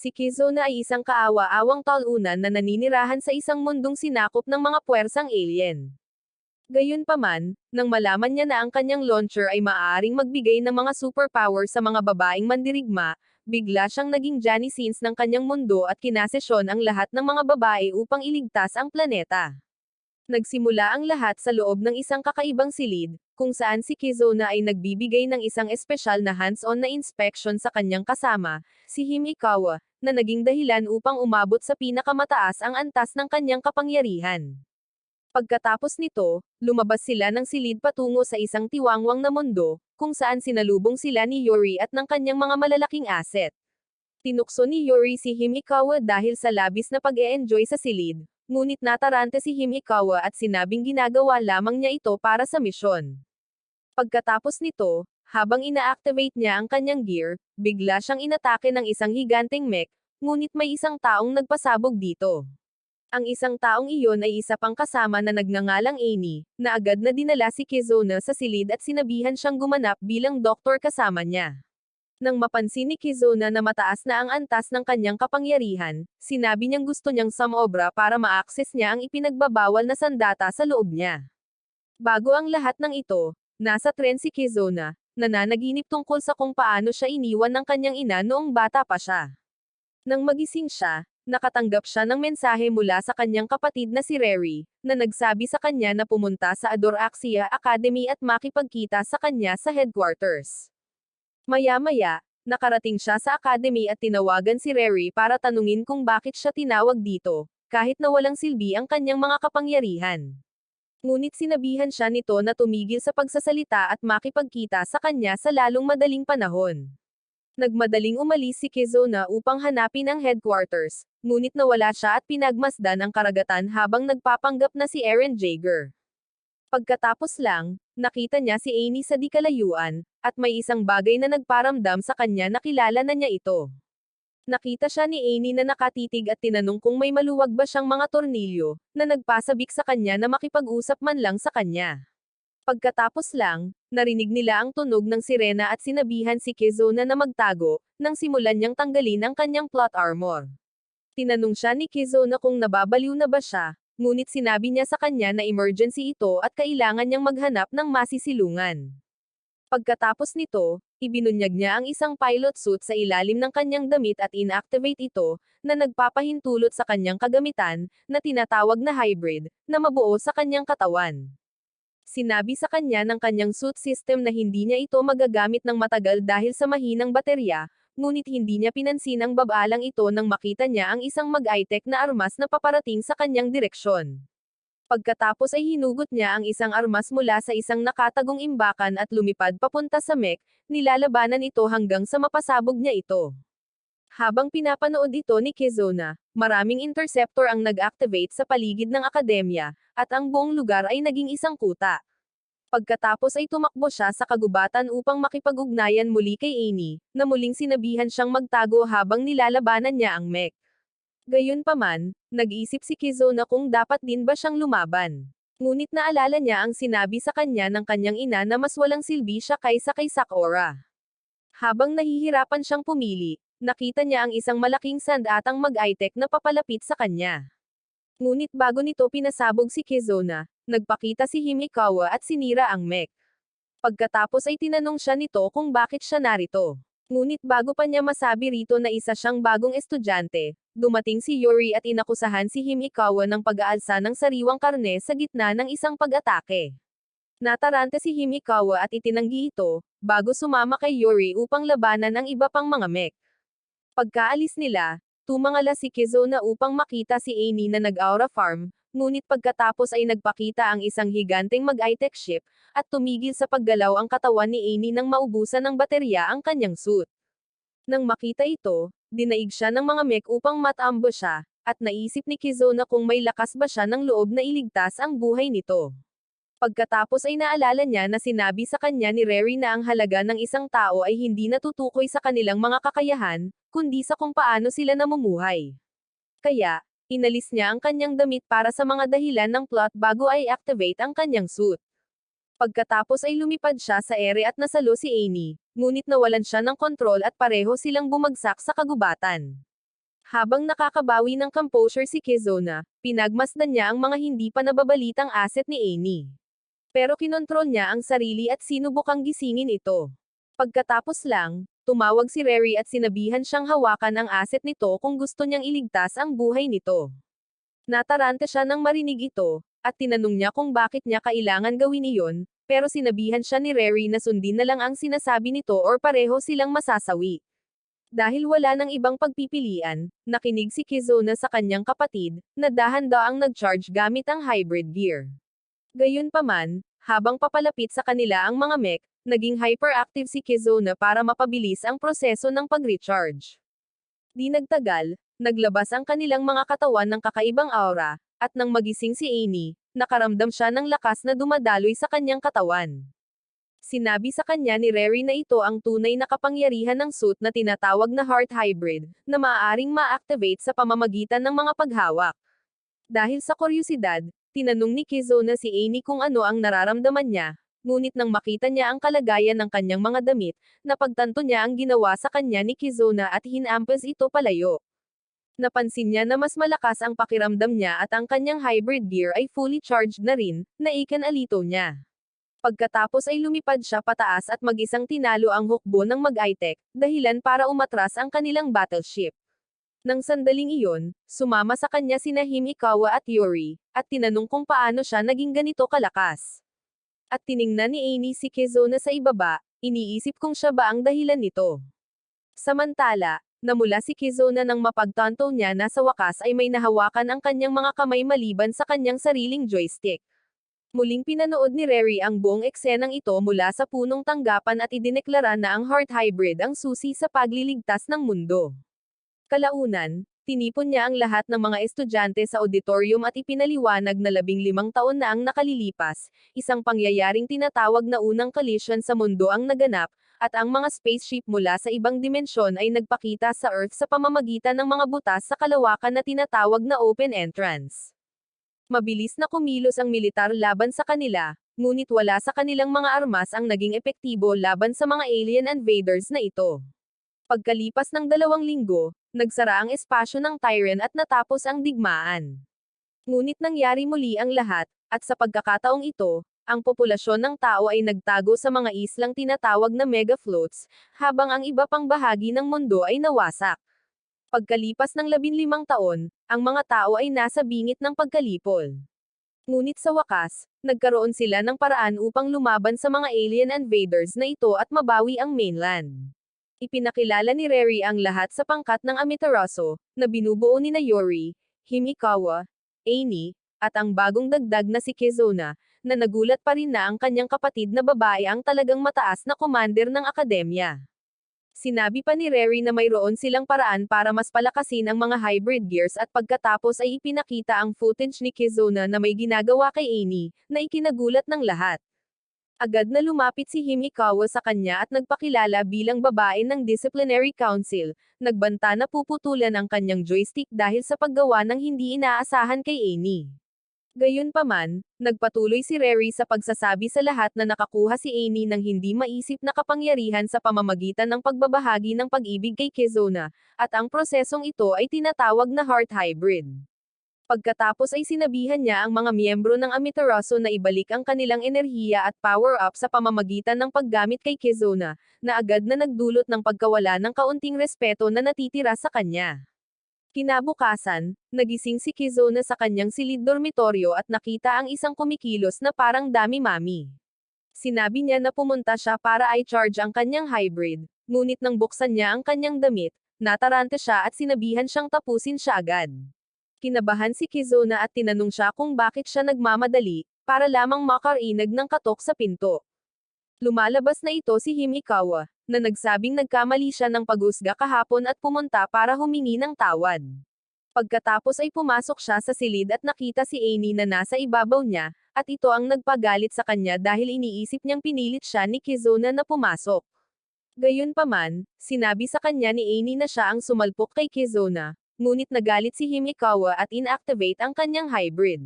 Si Kizuna ay isang kaawa-awang talunan na naninirahan sa isang mundong sinakop ng mga puwersang alien. Gayunpaman, nang malaman niya na ang kanyang launcher ay maaaring magbigay ng mga superpower sa mga babaeng mandirigma, bigla siyang naging Johnny Sins ng kanyang mundo at kinasesyon ang lahat ng mga babae upang iligtas ang planeta. Nagsimula ang lahat sa loob ng isang kakaibang silid, kung saan si Kizuna ay nagbibigay ng isang espesyal na hands-on na inspection sa kanyang kasama, si Himikawa, na naging dahilan upang umabot sa pinakamataas ang antas ng kanyang kapangyarihan. Pagkatapos nito, lumabas sila ng silid patungo sa isang tiwangwang na mundo, kung saan sinalubong sila ni Yuri at ng kanyang mga malalaking asset. Tinukso ni Yuri si Himikawa dahil sa labis na pag-e-enjoy sa silid, ngunit natarante si Himikawa at sinabing ginagawa lamang niya ito para sa misyon. Pagkatapos nito, habang ina-activate niya ang kanyang gear, bigla siyang inatake ng isang higanteng mech, ngunit may isang taong nagpasabog dito. Ang isang taong iyon ay isa pang kasama na nagngangalang Amy, na agad na dinala si Kizuna sa silid at sinabihan siyang gumanap bilang doktor kasama niya. Nang mapansin ni Kizuna na mataas na ang antas ng kanyang kapangyarihan, sinabi niyang gusto niyang sumobra para ma-access niya ang ipinagbabawal na sandata sa loob niya. Bago ang lahat ng ito, nasa tren si Kizuna, nananaginip tungkol sa kung paano siya iniwan ng kanyang ina noong bata pa siya. Nang magising siya, nakatanggap siya ng mensahe mula sa kanyang kapatid na si Reri, na nagsabi sa kanya na pumunta sa Adoraxia Academy at makipagkita sa kanya sa headquarters. Maya-maya, nakarating siya sa academy at tinawagan si Reri para tanungin kung bakit siya tinawag dito, kahit na walang silbi ang kanyang mga kapangyarihan. Ngunit sinabihan siya nito na tumigil sa pagsasalita at makipagkita sa kanya sa lalong madaling panahon. Nagmadaling umalis si Kizuna upang hanapin ang headquarters, ngunit nawala siya at pinagmasdan ang karagatan habang nagpapanggap na si Eren Jaeger. Pagkatapos lang, nakita niya si Amy sa di kalayuan, at may isang bagay na nagparamdam sa kanya na kilala na niya ito. Nakita siya ni Amy na nakatitig at tinanong kung may maluwag ba siyang mga tornilyo, na nagpasabik sa kanya na makipag-usap man lang sa kanya. Pagkatapos lang, narinig nila ang tunog ng sirena at sinabihan si Kizuna na magtago, nang simulan niyang tanggalin ang kanyang plot armor. Tinanong siya ni Kizuna kung nababaliw na ba siya, ngunit sinabi niya sa kanya na emergency ito at kailangan niyang maghanap ng masisilungan. Pagkatapos nito, ibinunyag niya ang isang pilot suit sa ilalim ng kanyang damit at inactivate ito, na nagpapahintulot sa kanyang kagamitan, na tinatawag na hybrid, na mabuo sa kanyang katawan. Sinabi sa kanya ng kanyang suit system na hindi niya ito magagamit ng matagal dahil sa mahinang baterya, ngunit hindi niya pinansin ang babalang ito nang makita niya ang isang mag-high-tech na armas na paparating sa kanyang direksyon. Pagkatapos ay hinugot niya ang isang armas mula sa isang nakatagong imbakan at lumipad papunta sa mech, nilalabanan ito hanggang sa mapasabog niya ito. Habang pinapanood ito ni Kizuna, maraming interceptor ang nag-activate sa paligid ng akademya, at ang buong lugar ay naging isang kuta. Pagkatapos ay tumakbo siya sa kagubatan upang makipag-ugnayan muli kay Amy, na muling sinabihan siyang magtago habang nilalabanan niya ang mech. Gayunpaman, nag-isip si Kizuna kung dapat din ba siyang lumaban. Ngunit naalala niya ang sinabi sa kanya ng kanyang ina na mas walang silbi siya kaysa kay Sakura. Habang nahihirapan siyang pumili, nakita niya ang isang malaking sandatang mag-high-tech na papalapit sa kanya. Ngunit bago nito pinasabog si Kizuna, nagpakita si Himikawa at sinira ang mech. Pagkatapos ay tinanong siya nito kung bakit siya narito. Ngunit bago pa niya masabi rito na isa siyang bagong estudyante, dumating si Yuri at inakusahan si Himikawa ng pag-aalsa ng sariwang karne sa gitna ng isang pag-atake. Natarante si Himikawa at itinanggi ito, bago sumama kay Yuri upang labanan ang iba pang mga mech. Pagkaalis nila, tumangala si Kizuna upang makita si Amy na nag-aura farm, ngunit pagkatapos ay nagpakita ang isang higanteng mag-high-tech ship, at tumigil sa paggalaw ang katawan ni Amy nang maubusan ng baterya ang kanyang suit. Nang makita ito, dinaig siya ng mga mech upang matambo siya, at naisip ni Kizuna kung may lakas ba siya ng loob na iligtas ang buhay nito. Pagkatapos ay naalala niya na sinabi sa kanya ni Reri na ang halaga ng isang tao ay hindi natutukoy sa kanilang mga kakayahan, kundi sa kung paano sila namumuhay. Kaya, inalis niya ang kanyang damit para sa mga dahilan ng plot bago ay activate ang kanyang suit. Pagkatapos ay lumipad siya sa ere at nasalo si Amy, ngunit nawalan siya ng kontrol at pareho silang bumagsak sa kagubatan. Habang nakakabawi ng composure si Kizuna, pinagmasdan niya ang mga hindi pa nababalitang asset ni Amy. Pero kinontrol niya ang sarili at sinubukang gisingin ito. Pagkatapos lang, tumawag si Rary at sinabihan siyang hawakan ang asset nito kung gusto niyang iligtas ang buhay nito. Nataranta siya nang marinig ito, at tinanong niya kung bakit niya kailangan gawin iyon, pero sinabihan siya ni Rary na sundin na lang ang sinasabi nito or pareho silang masasawi. Dahil wala nang ibang pagpipilian, nakinig si Kizuna sa kanyang kapatid, na dahan-daang nag-charge gamit ang hybrid gear. Gayunpaman, habang papalapit sa kanila ang mga mech, naging hyperactive si Kizuna para mapabilis ang proseso ng pag-recharge. Di nagtagal, naglabas ang kanilang mga katawan ng kakaibang aura, at nang magising si Amy, nakaramdam siya ng lakas na dumadaloy sa kanyang katawan. Sinabi sa kanya ni Rary na ito ang tunay na kapangyarihan ng suit na tinatawag na Heart Hybrid, na maaaring ma-activate sa pamamagitan ng mga paghawak. Dahil sa kuryosidad, tinanong ni Kizuna si Amy kung ano ang nararamdaman niya, ngunit nang makita niya ang kalagayan ng kanyang mga damit, napagtanto niya ang ginawa sa kanya ni Kizuna at hinampas ito palayo. Napansin niya na mas malakas ang pakiramdam niya at ang kanyang hybrid gear ay fully charged na rin, na ikan-alito niya. Pagkatapos ay lumipad siya pataas at mag-isang tinalo ang hukbo ng Mag-I-Tech, dahilan para umatras ang kanilang battleship. Nang sandaling iyon, sumama sa kanya sina Himikawa at Yuri, at tinanong kung paano siya naging ganito kalakas. At tiningnan ni Amy si Kizuna sa ibaba, iniisip kung siya ba ang dahilan nito. Samantala, namula si Kizuna nang mapagtanto niya na sa wakas ay may nahawakan ang kanyang mga kamay maliban sa kanyang sariling joystick. Muling pinanood ni Rary ang buong eksenang ito mula sa punong tanggapan at idineklara na ang Heart Hybrid ang susi sa pagliligtas ng mundo. Kalaunan, tinipon niya ang lahat ng mga estudyante sa auditorium at ipinaliwanag na 15 taon na ang nakalilipas, isang pangyayaring tinatawag na unang collision sa mundo ang naganap, at ang mga spaceship mula sa ibang dimensyon ay nagpakita sa Earth sa pamamagitan ng mga butas sa kalawakan na tinatawag na open entrance. Mabilis na kumilos ang militar laban sa kanila, ngunit wala sa kanilang mga armas ang naging epektibo laban sa mga alien invaders na ito. Pagkalipas ng 2 linggo, nagsara ang espasyo ng Tyran at natapos ang digmaan. Ngunit nangyari muli ang lahat, at sa pagkakataong ito, ang populasyon ng tao ay nagtago sa mga islang tinatawag na megafloats, habang ang iba pang bahagi ng mundo ay nawasak. Pagkalipas ng 15 taon, ang mga tao ay nasa bingit ng pagkalipol. Ngunit sa wakas, nagkaroon sila ng paraan upang lumaban sa mga alien invaders na ito at mabawi ang mainland. Ipinakilala ni Rary ang lahat sa pangkat ng Amaterasu, na binubuo ni Yuri, Himikawa, Amy, at ang bagong dagdag na si Kizuna, na nagulat pa rin na ang kanyang kapatid na babae ang talagang mataas na commander ng akademya. Sinabi pa ni Rary na mayroon silang paraan para mas palakasin ang mga hybrid gears at pagkatapos ay ipinakita ang footage ni Kizuna na may ginagawa kay Amy, na ikinagulat ng lahat. Agad na lumapit si Himikawa sa kanya at nagpakilala bilang babae ng Disciplinary Council, nagbanta na puputulan ang kanyang joystick dahil sa paggawa ng hindi inaasahan kay Amy. Gayunpaman, nagpatuloy si Rary sa pagsasabi sa lahat na nakakuha si Amy ng hindi maisip na kapangyarihan sa pamamagitan ng pagbabahagi ng pag-ibig kay Kizuna, at ang prosesong ito ay tinatawag na Heart Hybrid. Pagkatapos ay sinabihan niya ang mga miyembro ng Amaterasu na ibalik ang kanilang enerhiya at power-up sa pamamagitan ng paggamit kay Kizuna, na agad na nagdulot ng pagkawala ng kaunting respeto na natitira sa kanya. Kinabukasan, nagising si Kizuna sa kanyang silid dormitoryo at nakita ang isang kumikilos na parang dami-mami. Sinabi niya na pumunta siya para i-charge ang kanyang hybrid, ngunit nang buksan niya ang kanyang damit, nataranta siya at sinabihan siyang tapusin siya agad. Kinabahan si Kizuna at tinanong siya kung bakit siya nagmamadali, para lamang makarinig ng katok sa pinto. Lumalabas na ito si Himikawa, na nagsabing nagkamali siya ng paghusga kahapon at pumunta para humingi ng tawad. Pagkatapos ay pumasok siya sa silid at nakita si Amy na nasa ibabaw niya, at ito ang nagpagalit sa kanya dahil iniisip niyang pinilit siya ni Kizuna na pumasok. Gayunpaman, sinabi sa kanya ni Amy na siya ang sumalpok kay Kizuna, ngunit nagalit si Himikawa at inactivate ang kanyang hybrid.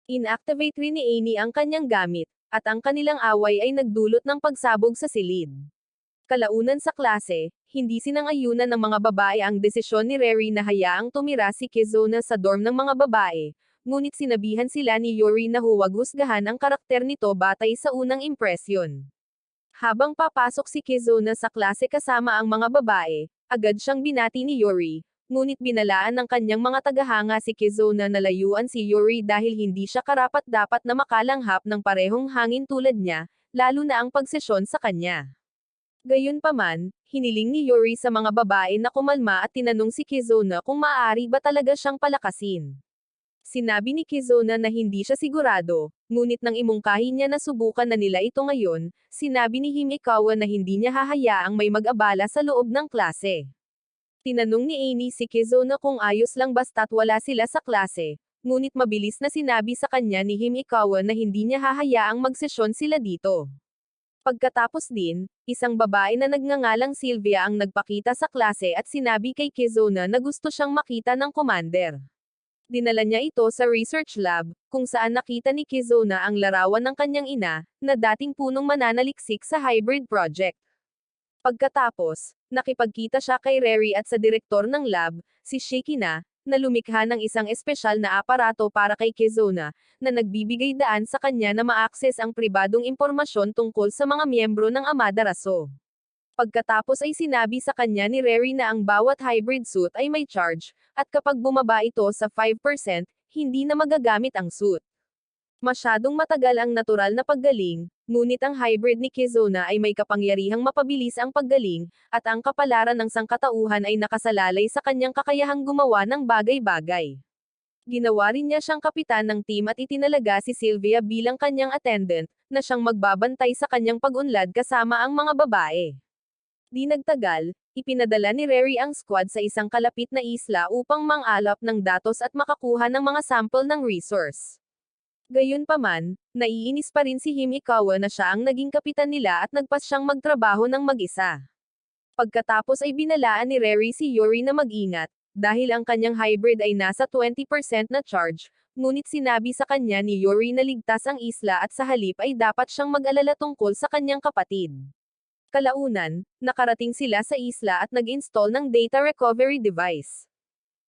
Inactivate rin ni Amy ang kanyang gamit, at ang kanilang away ay nagdulot ng pagsabog sa silid. Kalaunan sa klase, hindi sinang-ayunan ng mga babae ang desisyon ni Reri na hayaang tumira si Kizuna sa dorm ng mga babae, ngunit sinabihan sila ni Yuri na huwag husgahan ang karakter nito batay sa unang impresyon. Habang papasok si Kizuna sa klase kasama ang mga babae, agad siyang binati ni Yuri, ngunit binalaan ng kanyang mga tagahanga si Kizuna na layuan si Yuri dahil hindi siya karapat-dapat na makalanghap ng parehong hangin tulad niya, lalo na ang pagsesyon sa kanya. Gayunpaman, hiniling ni Yuri sa mga babae na kumalma at tinanong si Kizuna kung maaari ba talaga siyang palakasin. Sinabi ni Kizuna na hindi siya sigurado, ngunit nang imungkahi niya na subukan na nila ito ngayon, sinabi ni Himekawa na hindi niya hahayaang may mag-abala sa loob ng klase. Tinanong ni Amy si Kizuna kung ayos lang basta't wala sila sa klase, ngunit mabilis na sinabi sa kanya ni Himekawa na hindi niya hahayaang magsesyon sila dito. Pagkatapos din, isang babae na nagngangalang Sylvia ang nagpakita sa klase at sinabi kay Kizuna na gusto siyang makita ng commander. Dinala niya ito sa research lab, kung saan nakita ni Kizuna ang larawan ng kanyang ina, na dating punong mananaliksik sa hybrid project. Pagkatapos, nakipagkita siya kay Reri at sa direktor ng lab, si Shikina, na lumikha ng isang espesyal na aparato para kay Kizuna, na nagbibigay daan sa kanya na ma-access ang pribadong impormasyon tungkol sa mga miyembro ng Amaterasu. Pagkatapos ay sinabi sa kanya ni Reri na ang bawat hybrid suit ay may charge, at kapag bumaba ito sa 5%, hindi na magagamit ang suit. Masyadong matagal ang natural na paggaling, ngunit ang hybrid ni Kizuna ay may kapangyarihang mapabilis ang paggaling, at ang kapalaran ng sangkatauhan ay nakasalalay sa kanyang kakayahang gumawa ng bagay-bagay. Ginawa rin niya siyang kapitan ng team at itinalaga si Sylvia bilang kanyang attendant, na siyang magbabantay sa kanyang pag-unlad kasama ang mga babae. Di nagtagal, ipinadala ni Reri ang squad sa isang kalapit na isla upang mang-alap ng datos at makakuha ng mga sample ng resource. Gayunpaman, naiinis pa rin si Himekawa na siya ang naging kapitan nila at nagpas siyang magtrabaho ng mag-isa. Pagkatapos ay binalaan ni Reri si Yuri na mag-ingat, dahil ang kanyang hybrid ay nasa 20% na charge, ngunit sinabi sa kanya ni Yuri na ligtas ang isla at sa halip ay dapat siyang mag-alala tungkol sa kanyang kapatid. Kalaunan, nakarating sila sa isla at nag-install ng data recovery device.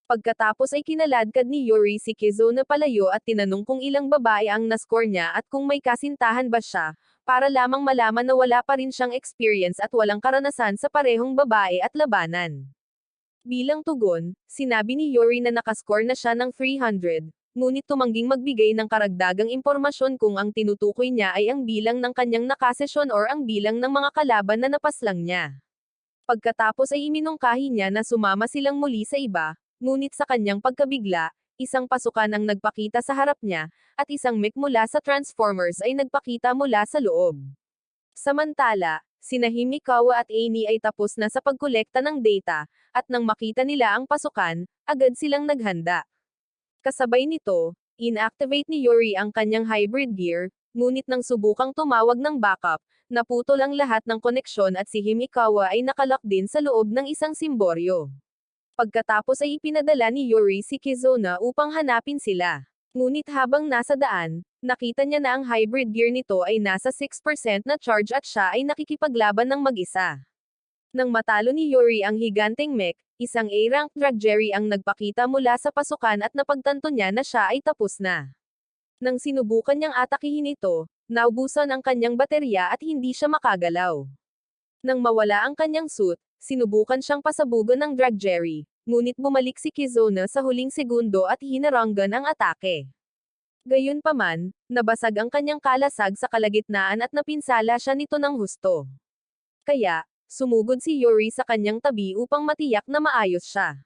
Pagkatapos ay kinaladkad ni Yuri si Kizuna palayo at tinanong kung ilang babae ang nascore niya at kung may kasintahan ba siya, para lamang malaman na wala pa rin siyang experience at walang karanasan sa parehong babae at labanan. Bilang tugon, sinabi ni Yuri na nakascore na siya ng 300, ngunit tumangging magbigay ng karagdagang impormasyon kung ang tinutukoy niya ay ang bilang ng kanyang nakasesyon or ang bilang ng mga kalaban na napaslang niya. Pagkatapos ay iminungkahi niya na sumama silang muli sa iba, ngunit sa kanyang pagkabigla, isang pasukan ang nagpakita sa harap niya, at isang mech mula sa Transformers ay nagpakita mula sa loob. Samantala, sina Himekawa at Amy ay tapos na sa pagkolekta ng data, at nang makita nila ang pasukan, agad silang naghanda. Kasabay nito, inactivate ni Yuri ang kanyang hybrid gear, ngunit nang subukang tumawag ng backup, naputol ang lahat ng koneksyon at si Himekawa ay nakalock din sa loob ng isang simboryo. Pagkatapos ay ipinadala ni Yuri si Kizuna upang hanapin sila. Ngunit habang nasa daan, nakita niya na ang hybrid gear nito ay nasa 6% na charge at siya ay nakikipaglaban ng mag-isa. Nang matalo ni Yuri ang higanteng mech, isang A-rank Dragjerry ang nagpakita mula sa pasukan at napagtanto niya na siya ay tapos na. Nang sinubukan niyang atakihin ito, naubusan ang kanyang baterya at hindi siya makagalaw. Nang mawala ang kanyang suit, sinubukan siyang pasabugan ng Dragjerry, ngunit bumalik si Kizuna sa huling segundo at hinaranggan ang atake. Gayunpaman, nabasag ang kanyang kalasag sa kalagitnaan at napinsala siya nito ng husto. Kaya, sumugod si Yuri sa kanyang tabi upang matiyak na maayos siya.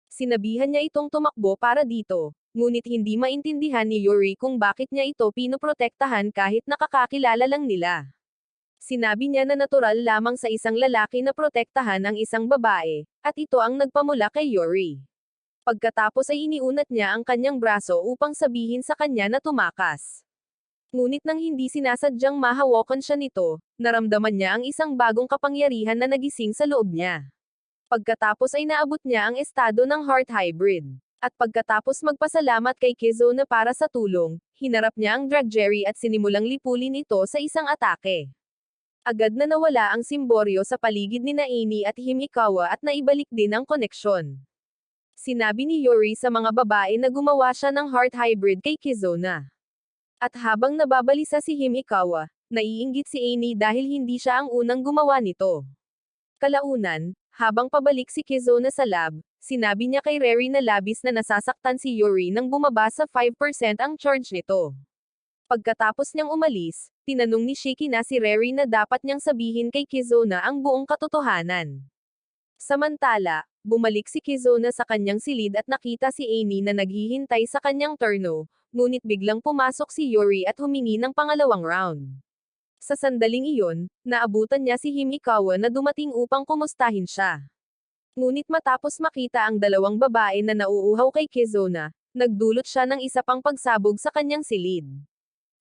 Sinabihan niya itong tumakbo para dito, ngunit hindi maintindihan ni Yuri kung bakit niya ito pinoprotektahan kahit nakakakilala lang nila. Sinabi niya na natural lamang sa isang lalaki na protektahan ang isang babae, at ito ang nagpamula kay Yuri. Pagkatapos ay iniunat niya ang kanyang braso upang sabihin sa kanya na tumakas. Ngunit nang hindi sinasadyang mahawakan siya nito, naramdaman niya ang isang bagong kapangyarihan na nagising sa loob niya. Pagkatapos ay naabot niya ang estado ng heart hybrid. At pagkatapos magpasalamat kay Kizuna para sa tulong, hinarap niya ang Dragjerry at sinimulang lipulin ito sa isang atake. Agad na nawala ang simboryo sa paligid ni Amy at Himikawa at naibalik din ang koneksyon. Sinabi ni Yuri sa mga babae na gumawa siya ng heart hybrid kay Kizuna. At habang nababalisa si Himikawa, naiinggit si Amy dahil hindi siya ang unang gumawa nito. Kalaunan, habang pabalik si Kizuna sa lab, sinabi niya kay Reri na labis na nasasaktan si Yuri nang bumaba sa 5% ang charge nito. Pagkatapos niyang umalis, tinanong ni Shiki na si Reri na dapat niyang sabihin kay Kizuna ang buong katotohanan. Samantala, bumalik si Kizuna sa kanyang silid at nakita si Amy na naghihintay sa kanyang turno, ngunit biglang pumasok si Yuri at humingi ng pangalawang round. Sa sandaling iyon, naabutan niya si Himikawa na dumating upang kumustahin siya. Ngunit matapos makita ang dalawang babae na nauuhaw kay Kizuna, nagdulot siya ng isa pang pagsabog sa kanyang silid.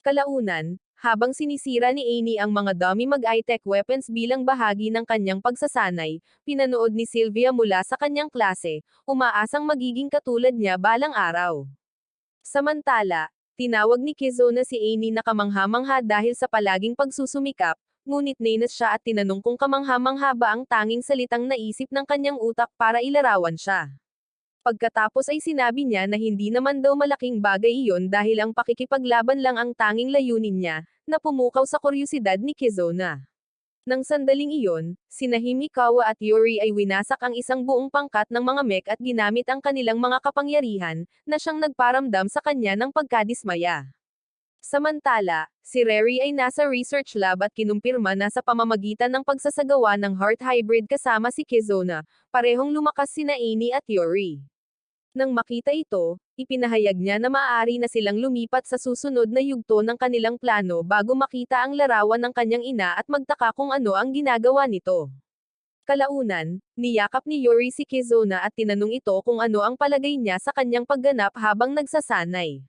Kalaunan, habang sinisira ni Amy ang mga dummy mag-high-tech weapons bilang bahagi ng kanyang pagsasanay, pinanood ni Sylvia mula sa kanyang klase, umaasang magiging katulad niya balang araw. Samantala, tinawag ni Kizuna si Amy na kamangha-mangha dahil sa palaging pagsusumikap, ngunit nainis siya at tinanong kung kamangha-mangha ba ang tanging salitang naisip ng kanyang utak para ilarawan siya. Pagkatapos ay sinabi niya na hindi naman daw malaking bagay iyon dahil ang pakikipaglaban lang ang tanging layunin niya, na pumukaw sa kuryusidad ni Kizuna. Nang sandaling iyon, sina Himikawa at Yuri ay winasak ang isang buong pangkat ng mga mech at ginamit ang kanilang mga kapangyarihan, na siyang nagparamdam sa kanya ng pagkadismaya. Samantala, si Reri ay nasa research lab at kinumpirma na sa pamamagitan ng pagsasagawa ng heart hybrid kasama si Kizuna, parehong lumakas sina Amy at Yuri. Nang makita ito, ipinahayag niya na maaari na silang lumipat sa susunod na yugto ng kanilang plano bago makita ang larawan ng kanyang ina at magtaka kung ano ang ginagawa nito. Kalaunan, niyakap ni Yuri si Kizuna at tinanong ito kung ano ang palagay niya sa kanyang pagganap habang nagsasanay.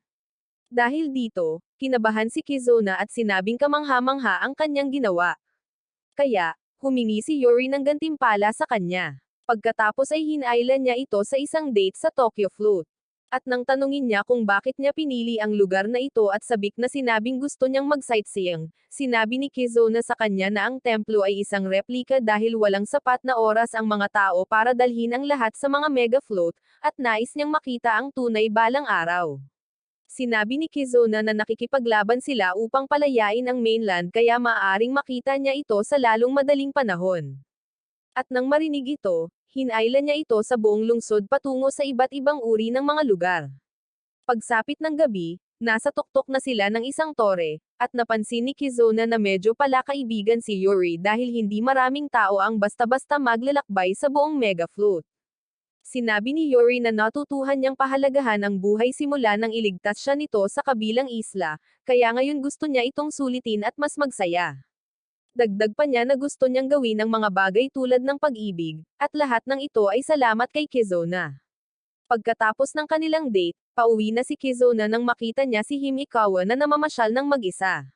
Dahil dito, kinabahan si Kizuna at sinabing kamangha-mangha ang kanyang ginawa. Kaya, humingi si Yuri ng gantimpala sa kanya. Pagkatapos ay hinailan niya ito sa isang date sa Tokyo Float. At nang tanungin niya kung bakit niya pinili ang lugar na ito at sabik na sinabing gusto niyang mag-sightseeing, sinabi ni Kizuna sa kanya na ang templo ay isang replika dahil walang sapat na oras ang mga tao para dalhin ang lahat sa mga mega float, at nais niyang makita ang tunay balang araw. Sinabi ni Kizuna na nakikipaglaban sila upang palayain ang mainland kaya maaaring makita niya ito sa lalong madaling panahon. At nang marinig ito, hinailan niya ito sa buong lungsod patungo sa iba't ibang uri ng mga lugar. Pagsapit ng gabi, nasa tuktok na sila ng isang tore, at napansin ni Kizuna na medyo pala kaibigan si Yuri dahil hindi maraming tao ang basta-basta maglalakbay sa buong mega float. Sinabi ni Yuri na natutuhan niyang pahalagahan ang buhay simula nang iligtas siya nito sa kabilang isla, kaya ngayon gusto niya itong sulitin at mas magsaya. Dagdag pa niya na gusto niyang gawin ang mga bagay tulad ng pag-ibig, at lahat ng ito ay salamat kay Kizuna. Pagkatapos ng kanilang date, pauwi na si Kizuna nang makita niya si Himikawa na namamasyal ng mag-isa.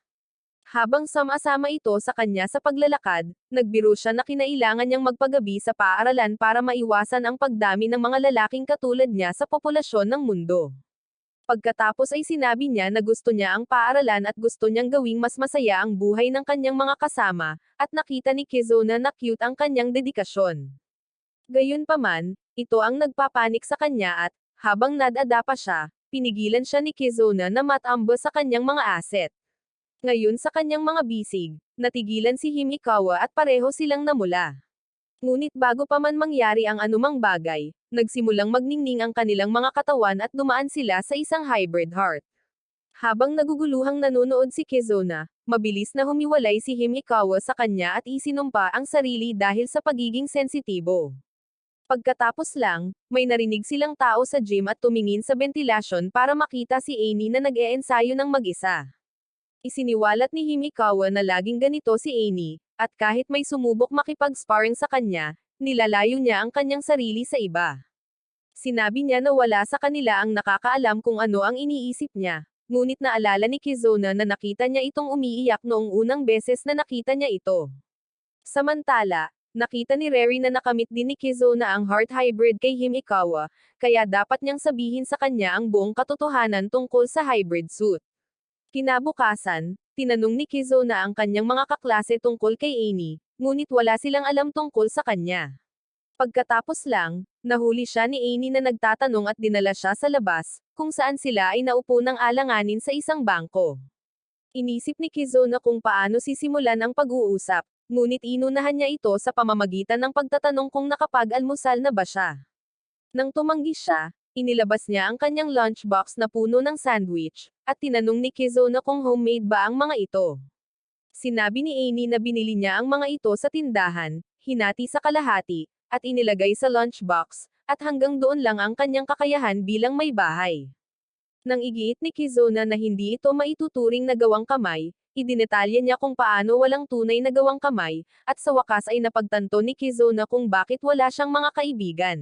Habang sama-sama ito sa kanya sa paglalakad, nagbiro siya na kinailangan niyang magpagabi sa paaralan para maiwasan ang pagdami ng mga lalaking katulad niya sa populasyon ng mundo. Pagkatapos ay sinabi niya na gusto niya ang paaralan at gusto niyang gawing mas masaya ang buhay ng kanyang mga kasama, at nakita ni Kizuna na cute ang kanyang dedikasyon. Gayunpaman, ito ang nagpapanik sa kanya at, habang nadada pa siya, pinigilan siya ni Kizuna na matamba sa kanyang mga asset. Ngayon sa kanyang mga bisig, natigilan si Himikawa at pareho silang namula. Ngunit bago pa man mangyari ang anumang bagay, nagsimulang magningning ang kanilang mga katawan at dumaan sila sa isang hybrid heart. Habang naguguluhang nanonood si Kizuna, mabilis na humiwalay si Himikawa sa kanya at isinumpa ang sarili dahil sa pagiging sensitibo. Pagkatapos lang, may narinig silang tao sa gym at tumingin sa bentilasyon para makita si Amy na nag-eensayo ng mag-isa. Isiniwalat ni Himikawa na laging ganito si Amy, at kahit may sumubok makipag-sparring sa kanya, nilalayo niya ang kanyang sarili sa iba. Sinabi niya na wala sa kanila ang nakakaalam kung ano ang iniisip niya, ngunit naalala ni Kizuna na nakita niya itong umiiyak noong unang beses na nakita niya ito. Samantala, nakita ni Reri na nakamit din ni Kizuna ang heart hybrid kay Himikawa, kaya dapat niyang sabihin sa kanya ang buong katotohanan tungkol sa hybrid suit. Kinabukasan, Tinanong ni Kizuna ang kanyang mga kaklase tungkol kay Amy, ngunit wala silang alam tungkol sa kanya. Pagkatapos lang, nahuli siya ni Amy na nagtatanong at dinala siya sa labas, kung saan sila ay naupo ng alanganin sa isang bangko. Inisip ni Kizuna kung paano sisimulan ang pag-uusap, ngunit inunahan niya ito sa pamamagitan ng pagtatanong kung nakapag-almusal na ba siya. Nang tumanggi siya, inilabas niya ang kanyang lunchbox na puno ng sandwich, at tinanong ni Kizuna kung homemade ba ang mga ito. Sinabi ni Amy na binili niya ang mga ito sa tindahan, hinati sa kalahati, at inilagay sa lunchbox, at hanggang doon lang ang kanyang kakayahan bilang may bahay. Nang igiit ni Kizuna na hindi ito maituturing na gawang kamay, idinetalye niya kung paano walang tunay na gawang kamay, at sa wakas ay napagtanto ni Kizuna kung bakit wala siyang mga kaibigan.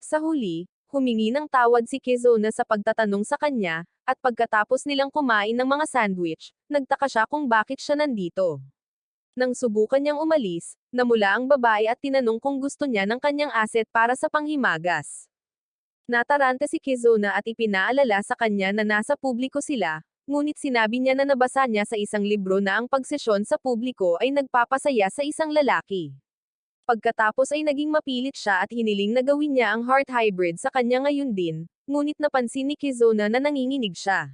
Sa huli, humingi ng tawad si Kizuna sa pagtatanong sa kanya, at pagkatapos nilang kumain ng mga sandwich, nagtaka siya kung bakit siya nandito. Nang subukan niyang umalis, namula ang babae at tinanong kung gusto niya ng kanyang asset para sa panghimagas. Nataranta si Kizuna at ipinaalala sa kanya na nasa publiko sila, ngunit sinabi niya na nabasa niya sa isang libro na ang pagsesyon sa publiko ay nagpapasaya sa isang lalaki. Pagkatapos ay naging mapilit siya at hiniling na gawin niya ang heart hybrid sa kanya ngayon din, ngunit napansin ni Kizuna na nanginginig siya.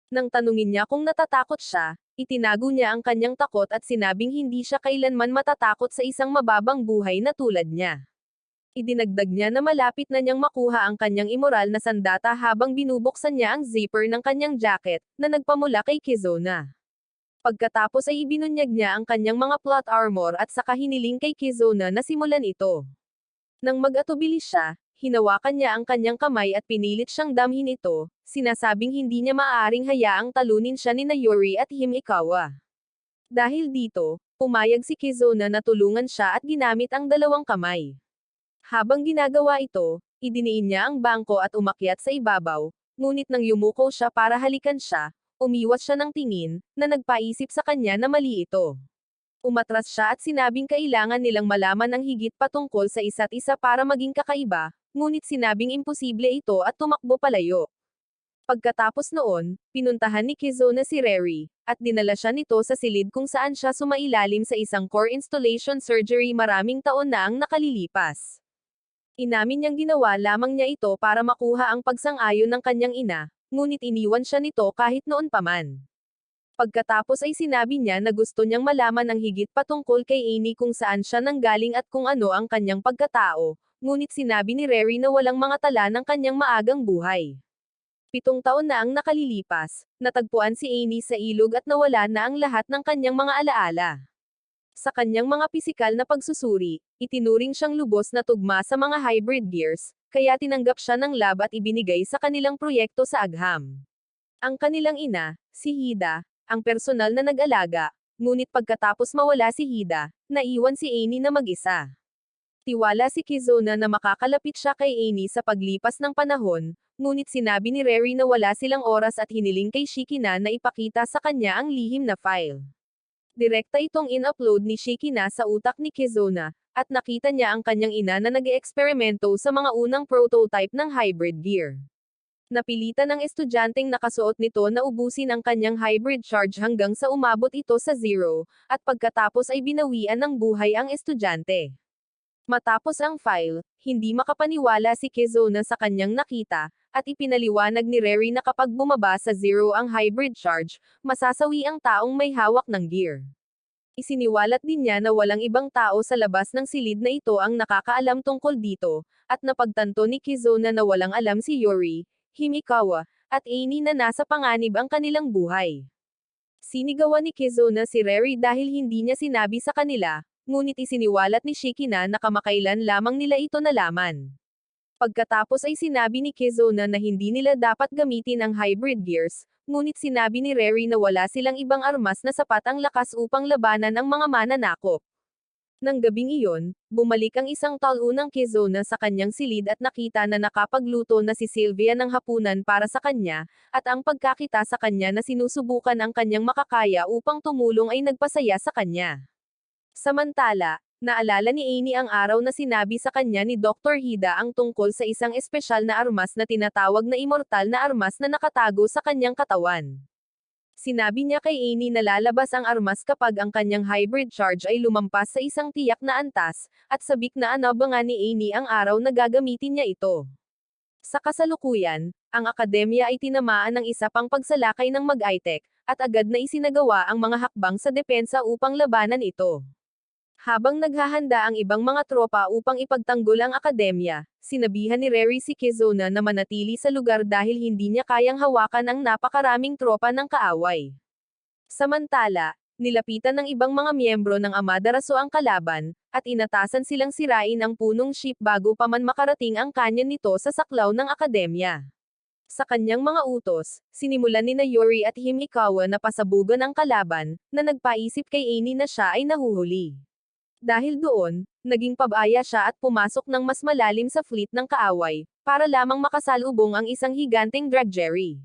Nang tanungin niya kung natatakot siya, itinago niya ang kanyang takot at sinabing hindi siya kailanman matatakot sa isang mababang buhay na tulad niya. Idinagdag niya na malapit na niyang makuha ang kanyang imoral na sandata habang binubuksan niya ang zipper ng kanyang jacket, na nagpamula kay Kizuna. Pagkatapos ay ibinunyag niya ang kanyang mga plot armor at saka hiniling kay Kizuna na simulan ito. Nang mag-atubili siya, hinawakan niya ang kanyang kamay at pinilit siyang damhin ito, sinasabing hindi niya maaaring hayaang talunin siya ni Yuri at Himikawa. Dahil dito, pumayag si Kizuna na tulungan siya at ginamit ang dalawang kamay. Habang ginagawa ito, idiniin niya ang bangko at umakyat sa ibabaw, ngunit nang yumuko siya para halikan siya, umiwas siya ng tingin, na nagpaisip sa kanya na mali ito. Umatras siya at sinabing kailangan nilang malaman ang higit patungkol sa isa't isa para maging kakaiba, ngunit sinabing imposible ito at tumakbo palayo. Pagkatapos noon, pinuntahan ni Kizuna si Reri, at dinala siya nito sa silid kung saan siya sumailalim sa isang core installation surgery maraming taon na ang nakalilipas. Inamin niyang ginawa lamang niya ito para makuha ang pagsang-ayon ng kanyang ina, ngunit iniwan siya nito kahit noon pa man. Pagkatapos ay sinabi niya na gusto niyang malaman ang higit patungkol kay Amy kung saan siya nanggaling at kung ano ang kanyang pagkatao, ngunit sinabi ni Reri na walang mga tala ng kanyang maagang buhay. 7 taon na ang nakalilipas, natagpuan si Amy sa ilog at nawala na ang lahat ng kanyang mga alaala. Sa kanyang mga pisikal na pagsusuri, itinuring siyang lubos na tugma sa mga hybrid gears, kaya tinanggap siya ng lab at ibinigay sa kanilang proyekto sa Agham. Ang kanilang ina, si Hida, ang personal na nag-alaga, ngunit pagkatapos mawala si Hida, naiwan si Amy na mag-isa. Tiwala si Kizuna na makakalapit siya kay Amy sa paglipas ng panahon, ngunit sinabi ni Reri na wala silang oras at hiniling kay Shikina na ipakita sa kanya ang lihim na file. Direkta itong in-upload ni Shikina sa utak ni Kizuna, at nakita niya ang kanyang ina na nag-eeksperimento sa mga unang prototype ng hybrid gear. Napilitan ng estudyanteng nakasuot nito na ubusin ang kanyang hybrid charge hanggang sa umabot ito sa 0, at pagkatapos ay binawian ng buhay ang estudyante. Matapos ang file, hindi makapaniwala si Kizuna sa kanyang nakita, at ipinaliwanag ni Reri na kapag bumaba sa 0 ang hybrid charge, masasawi ang taong may hawak ng gear. Isiniwalat din niya na walang ibang tao sa labas ng silid na ito ang nakakaalam tungkol dito, at napagtanto ni Kizuna na walang alam si Yuri, Himikawa, at Amy na nasa panganib ang kanilang buhay. Sinigawan ni Kizuna si Reri dahil hindi niya sinabi sa kanila, ngunit isiniwalat ni Shikina na kamakailan lamang nila ito nalaman. Pagkatapos ay sinabi ni Kizuna na hindi nila dapat gamitin ang hybrid gears, ngunit sinabi ni Reri na wala silang ibang armas na sapat ang lakas upang labanan ang mga mananakop. Nang gabing iyon, bumalik ang isang talunang Kizuna sa kanyang silid at nakita na nakapagluto na si Sylvia ng hapunan para sa kanya, at ang pagkakita sa kanya na sinusubukan ang kanyang makakaya upang tumulong ay nagpasaya sa kanya. Samantala, naalala ni Amy ang araw na sinabi sa kanya ni Dr. Hida ang tungkol sa isang espesyal na armas na tinatawag na immortal na armas na nakatago sa kanyang katawan. Sinabi niya kay Amy na lalabas ang armas kapag ang kanyang hybrid charge ay lumampas sa isang tiyak na antas, at sabik na anabangan ni Amy ang araw na gagamitin niya ito. Sa kasalukuyan, ang akademya ay tinamaan ng isa pang pagsalakay ng Mag-I-Tech, at agad na isinagawa ang mga hakbang sa depensa upang labanan ito. Habang naghahanda ang ibang mga tropa upang ipagtanggol ang akademya, sinabihan ni Reri si Kizuna na manatili sa lugar dahil hindi niya kayang hawakan ang napakaraming tropa ng kaaway. Samantala, nilapitan ng ibang mga miyembro ng Amaderasu ang kalaban, at inatasan silang sirain ang punong ship bago pa man makarating ang kanyon nito sa saklaw ng akademya. Sa kanyang mga utos, sinimulan ni Yuri at Himikawa na pasabugan ang kalaban, na nagpaisip kay Amy na siya ay nahuhuli. Dahil doon, naging pabaya siya at pumasok ng mas malalim sa fleet ng kaaway, para lamang makasalubong ang isang higanteng dragjerry.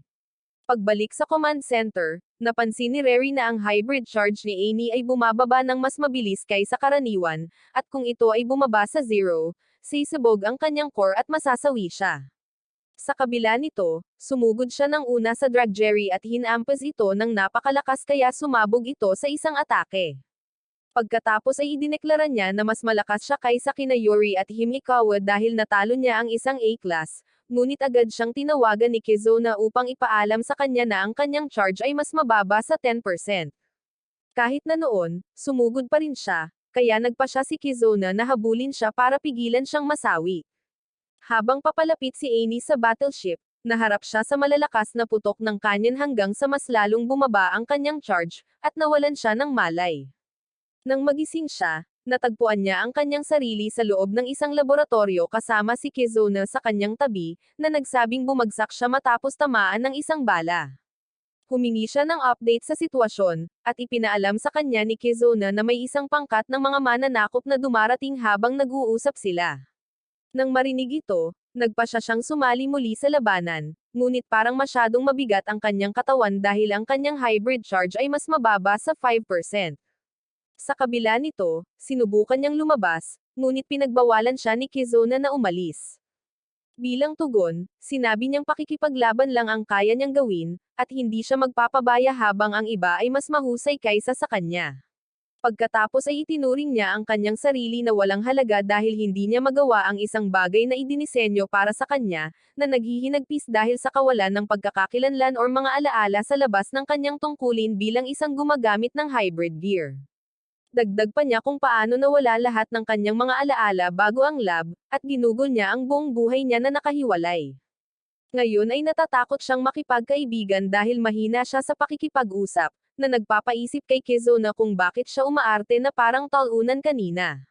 Pagbalik sa command center, napansin ni Reri na ang hybrid charge ni Amy ay bumababa ng mas mabilis kaysa karaniwan, at kung ito ay bumaba sa zero, sisabog ang kanyang core at masasawi siya. Sa kabila nito, sumugod siya ng una sa dragjerry at hinampas ito ng napakalakas kaya sumabog ito sa isang atake. Pagkatapos ay idineklara niya na mas malakas siya kaysa kina Yuri at Himikawa dahil natalo niya ang isang A-class, ngunit agad siyang tinawagan ni Kizuna upang ipaalam sa kanya na ang kanyang charge ay mas mababa sa 10%. Kahit na noon, sumugod pa rin siya, kaya nagpa siya si Kizuna na habulin siya para pigilan siyang masawi. Habang papalapit si Amy sa battleship, naharap siya sa malalakas na putok ng kanyon hanggang sa mas lalong bumaba ang kanyang charge, at nawalan siya ng malay. Nang magising siya, natagpuan niya ang kanyang sarili sa loob ng isang laboratorio kasama si Kizuna sa kanyang tabi, na nagsabing bumagsak siya matapos tamaan ng isang bala. Humingi siya ng update sa sitwasyon, at ipinaalam sa kanya ni Kizuna na may isang pangkat ng mga mananakop na dumarating habang nag-uusap sila. Nang marinig ito, nagpa siya siyang sumali muli sa labanan, ngunit parang masyadong mabigat ang kanyang katawan dahil ang kanyang hybrid charge ay mas mababa sa 5%. Sa kabila nito, sinubukan niyang lumabas, ngunit pinagbawalan siya ni Kizuna na umalis. Bilang tugon, sinabi niyang pakikipaglaban lang ang kaya niyang gawin, at hindi siya magpapabaya habang ang iba ay mas mahusay kaysa sa kanya. Pagkatapos ay itinuring niya ang kanyang sarili na walang halaga dahil hindi niya magawa ang isang bagay na idinisenyo para sa kanya, na naghihinagpis dahil sa kawalan ng pagkakakilanlan or mga alaala sa labas ng kanyang tungkulin bilang isang gumagamit ng hybrid gear. Dagdag pa niya kung paano nawala lahat ng kanyang mga alaala bago ang lab, at ginugol niya ang buong buhay niya na nakahiwalay. Ngayon ay natatakot siyang makipagkaibigan dahil mahina siya sa pakikipag-usap, na nagpapaisip kay Kizuna kung bakit siya umaarte na parang talunan kanina.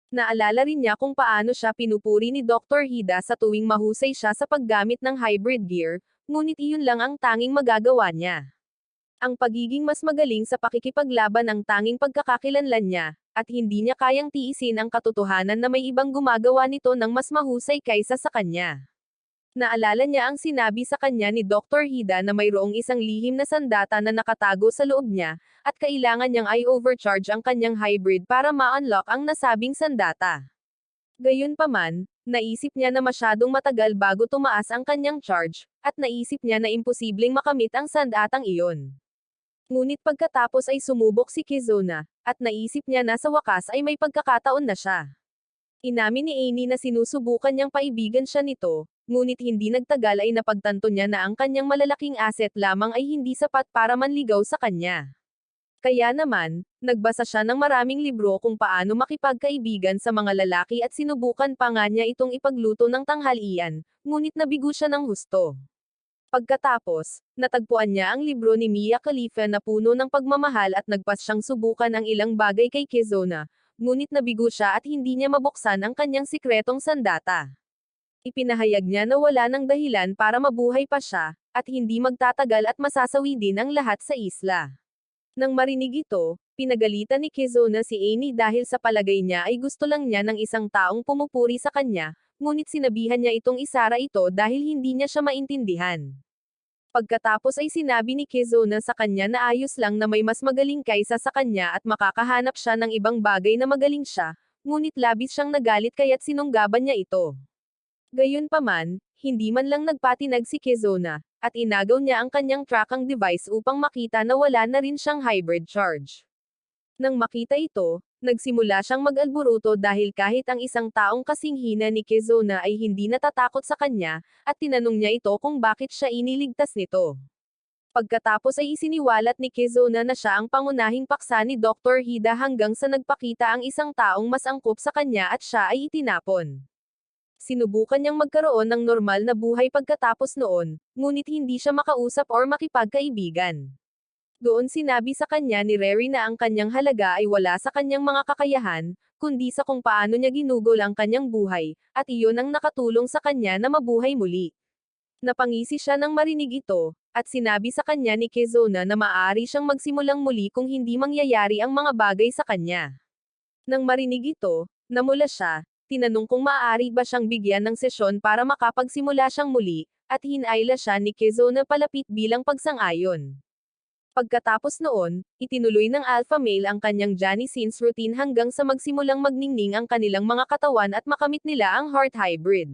Naalala rin niya kung paano siya pinupuri ni Dr. Hida sa tuwing mahusay siya sa paggamit ng hybrid gear, ngunit iyon lang ang tanging magagawa niya. Ang pagiging mas magaling sa pakikipaglaban ang tanging pagkakakilanlan niya, at hindi niya kayang tiisin ang katotohanan na may ibang gumagawa nito ng mas mahusay kaysa sa kanya. Naalala niya ang sinabi sa kanya ni Dr. Hida na mayroong isang lihim na sandata na nakatago sa loob niya, at kailangan niyang i-overcharge ang kanyang hybrid para ma-unlock ang nasabing sandata. Gayunpaman, naisip niya na masyadong matagal bago tumaas ang kanyang charge, at naisip niya na imposibleng makamit ang sandatang iyon. Ngunit pagkatapos ay sumubok si Kizuna, at naisip niya na sa wakas ay may pagkakataon na siya. Inamin ni Amy na sinusubukan niyang paibigan siya nito, ngunit hindi nagtagal ay napagtanto niya na ang kanyang malalaking asset lamang ay hindi sapat para manligaw sa kanya. Kaya naman, nagbasa siya ng maraming libro kung paano makipagkaibigan sa mga lalaki at sinubukan pa nga niya itong ipagluto ng tanghalian, ngunit nabigo siya ng husto. Pagkatapos, natagpuan niya ang libro ni Mia Khalifa na puno ng pagmamahal at nagpas siyang subukan ang ilang bagay kay Kizuna, ngunit nabigo siya at hindi niya mabuksan ang kanyang sikretong sandata. Ipinahayag niya na wala ng dahilan para mabuhay pa siya, at hindi magtatagal at masasawi din ang lahat sa isla. Nang marinig ito, pinagalitan ni Kizuna si Amy dahil sa palagay niya ay gusto lang niya ng isang taong pumupuri sa kanya, ngunit sinabihan niya itong isara ito dahil hindi niya siya maintindihan. Pagkatapos ay sinabi ni Kizuna sa kanya na ayos lang na may mas magaling kaysa sa kanya at makakahanap siya ng ibang bagay na magaling siya, ngunit labis siyang nagalit kaya't sinunggaban niya ito. Gayunpaman, hindi man lang nagpatinag si Kizuna, at inagaw niya ang kanyang tracking device upang makita na wala na rin siyang hybrid charge. Nang makita ito, nagsimula siyang mag-alburuto dahil kahit ang isang taong kasing hina ni Kizuna ay hindi natatakot sa kanya, at tinanong niya ito kung bakit siya iniligtas nito. Pagkatapos ay isiniwalat ni Kizuna na siya ang pangunahing paksa ni Dr. Hida hanggang sa nagpakita ang isang taong mas angkop sa kanya at siya ay itinapon. Sinubukan niyang magkaroon ng normal na buhay pagkatapos noon, ngunit hindi siya makausap or makipagkaibigan. Doon sinabi sa kanya ni Rary na ang kanyang halaga ay wala sa kanyang mga kakayahan, kundi sa kung paano niya ginugol ang kanyang buhay, at iyon ang nakatulong sa kanya na mabuhay muli. Napangisi siya nang marinig ito, at sinabi sa kanya ni Kizuna na maaari siyang magsimulang muli kung hindi mangyayari ang mga bagay sa kanya. Nang marinig ito, namula siya, tinanong kung maaari ba siyang bigyan ng sesyon para makapagsimula siyang muli, at hinayla siya ni Kizuna palapit bilang pagsang-ayon. Pagkatapos noon, itinuloy ng alpha male ang kanyang Johnny Sins routine hanggang sa magsimulang magningning ang kanilang mga katawan at makamit nila ang heart hybrid.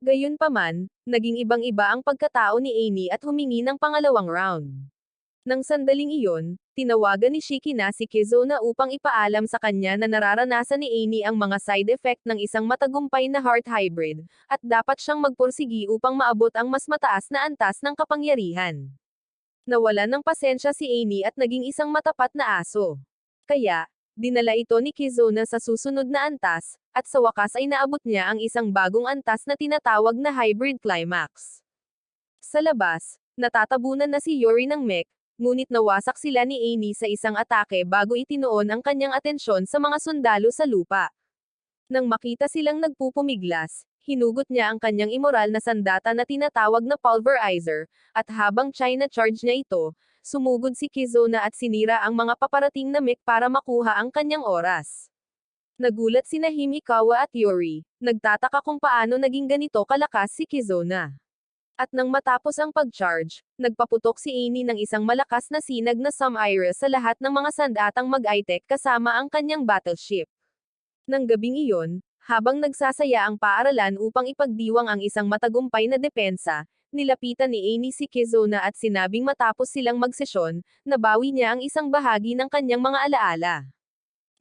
Gayunpaman, naging ibang-iba ang pagkatao ni Amy at humingi ng pangalawang round. Nang sandaling iyon, tinawagan ni Shikina si Kizuna upang ipaalam sa kanya na nararanasan ni Amy ang mga side effect ng isang matagumpay na heart hybrid, at dapat siyang magpursigi upang maabot ang mas mataas na antas ng kapangyarihan. Nawalan ng pasensya si Amy at naging isang matapat na aso. Kaya, dinala ito ni Kizuna sa susunod na antas, at sa wakas ay naabot niya ang isang bagong antas na tinatawag na hybrid climax. Sa labas, natatabunan na si Yuri ng mech, ngunit nawasak sila ni Amy sa isang atake bago itinoon ang kanyang atensyon sa mga sundalo sa lupa. Nang makita silang nagpupumiglas, hinugot niya ang kanyang immoral na sandata na tinatawag na pulverizer, at habang China charge niya ito, sumugod si Kizuna at sinira ang mga paparating na mech para makuha ang kanyang oras. Nagulat sina Himikawa at Yuri, nagtataka kung paano naging ganito kalakas si Kizuna. At nang matapos ang pag-charge, nagpaputok si Amy ng isang malakas na sinag na Sum-Iris sa lahat ng mga sandatang mag-I-Tech kasama ang kanyang battleship. Nang gabing iyon, habang nagsasaya ang paaralan upang ipagdiwang ang isang matagumpay na depensa, nilapitan ni Amy si Kizuna at sinabing matapos silang magsesyon, nabawi niya ang isang bahagi ng kanyang mga alaala.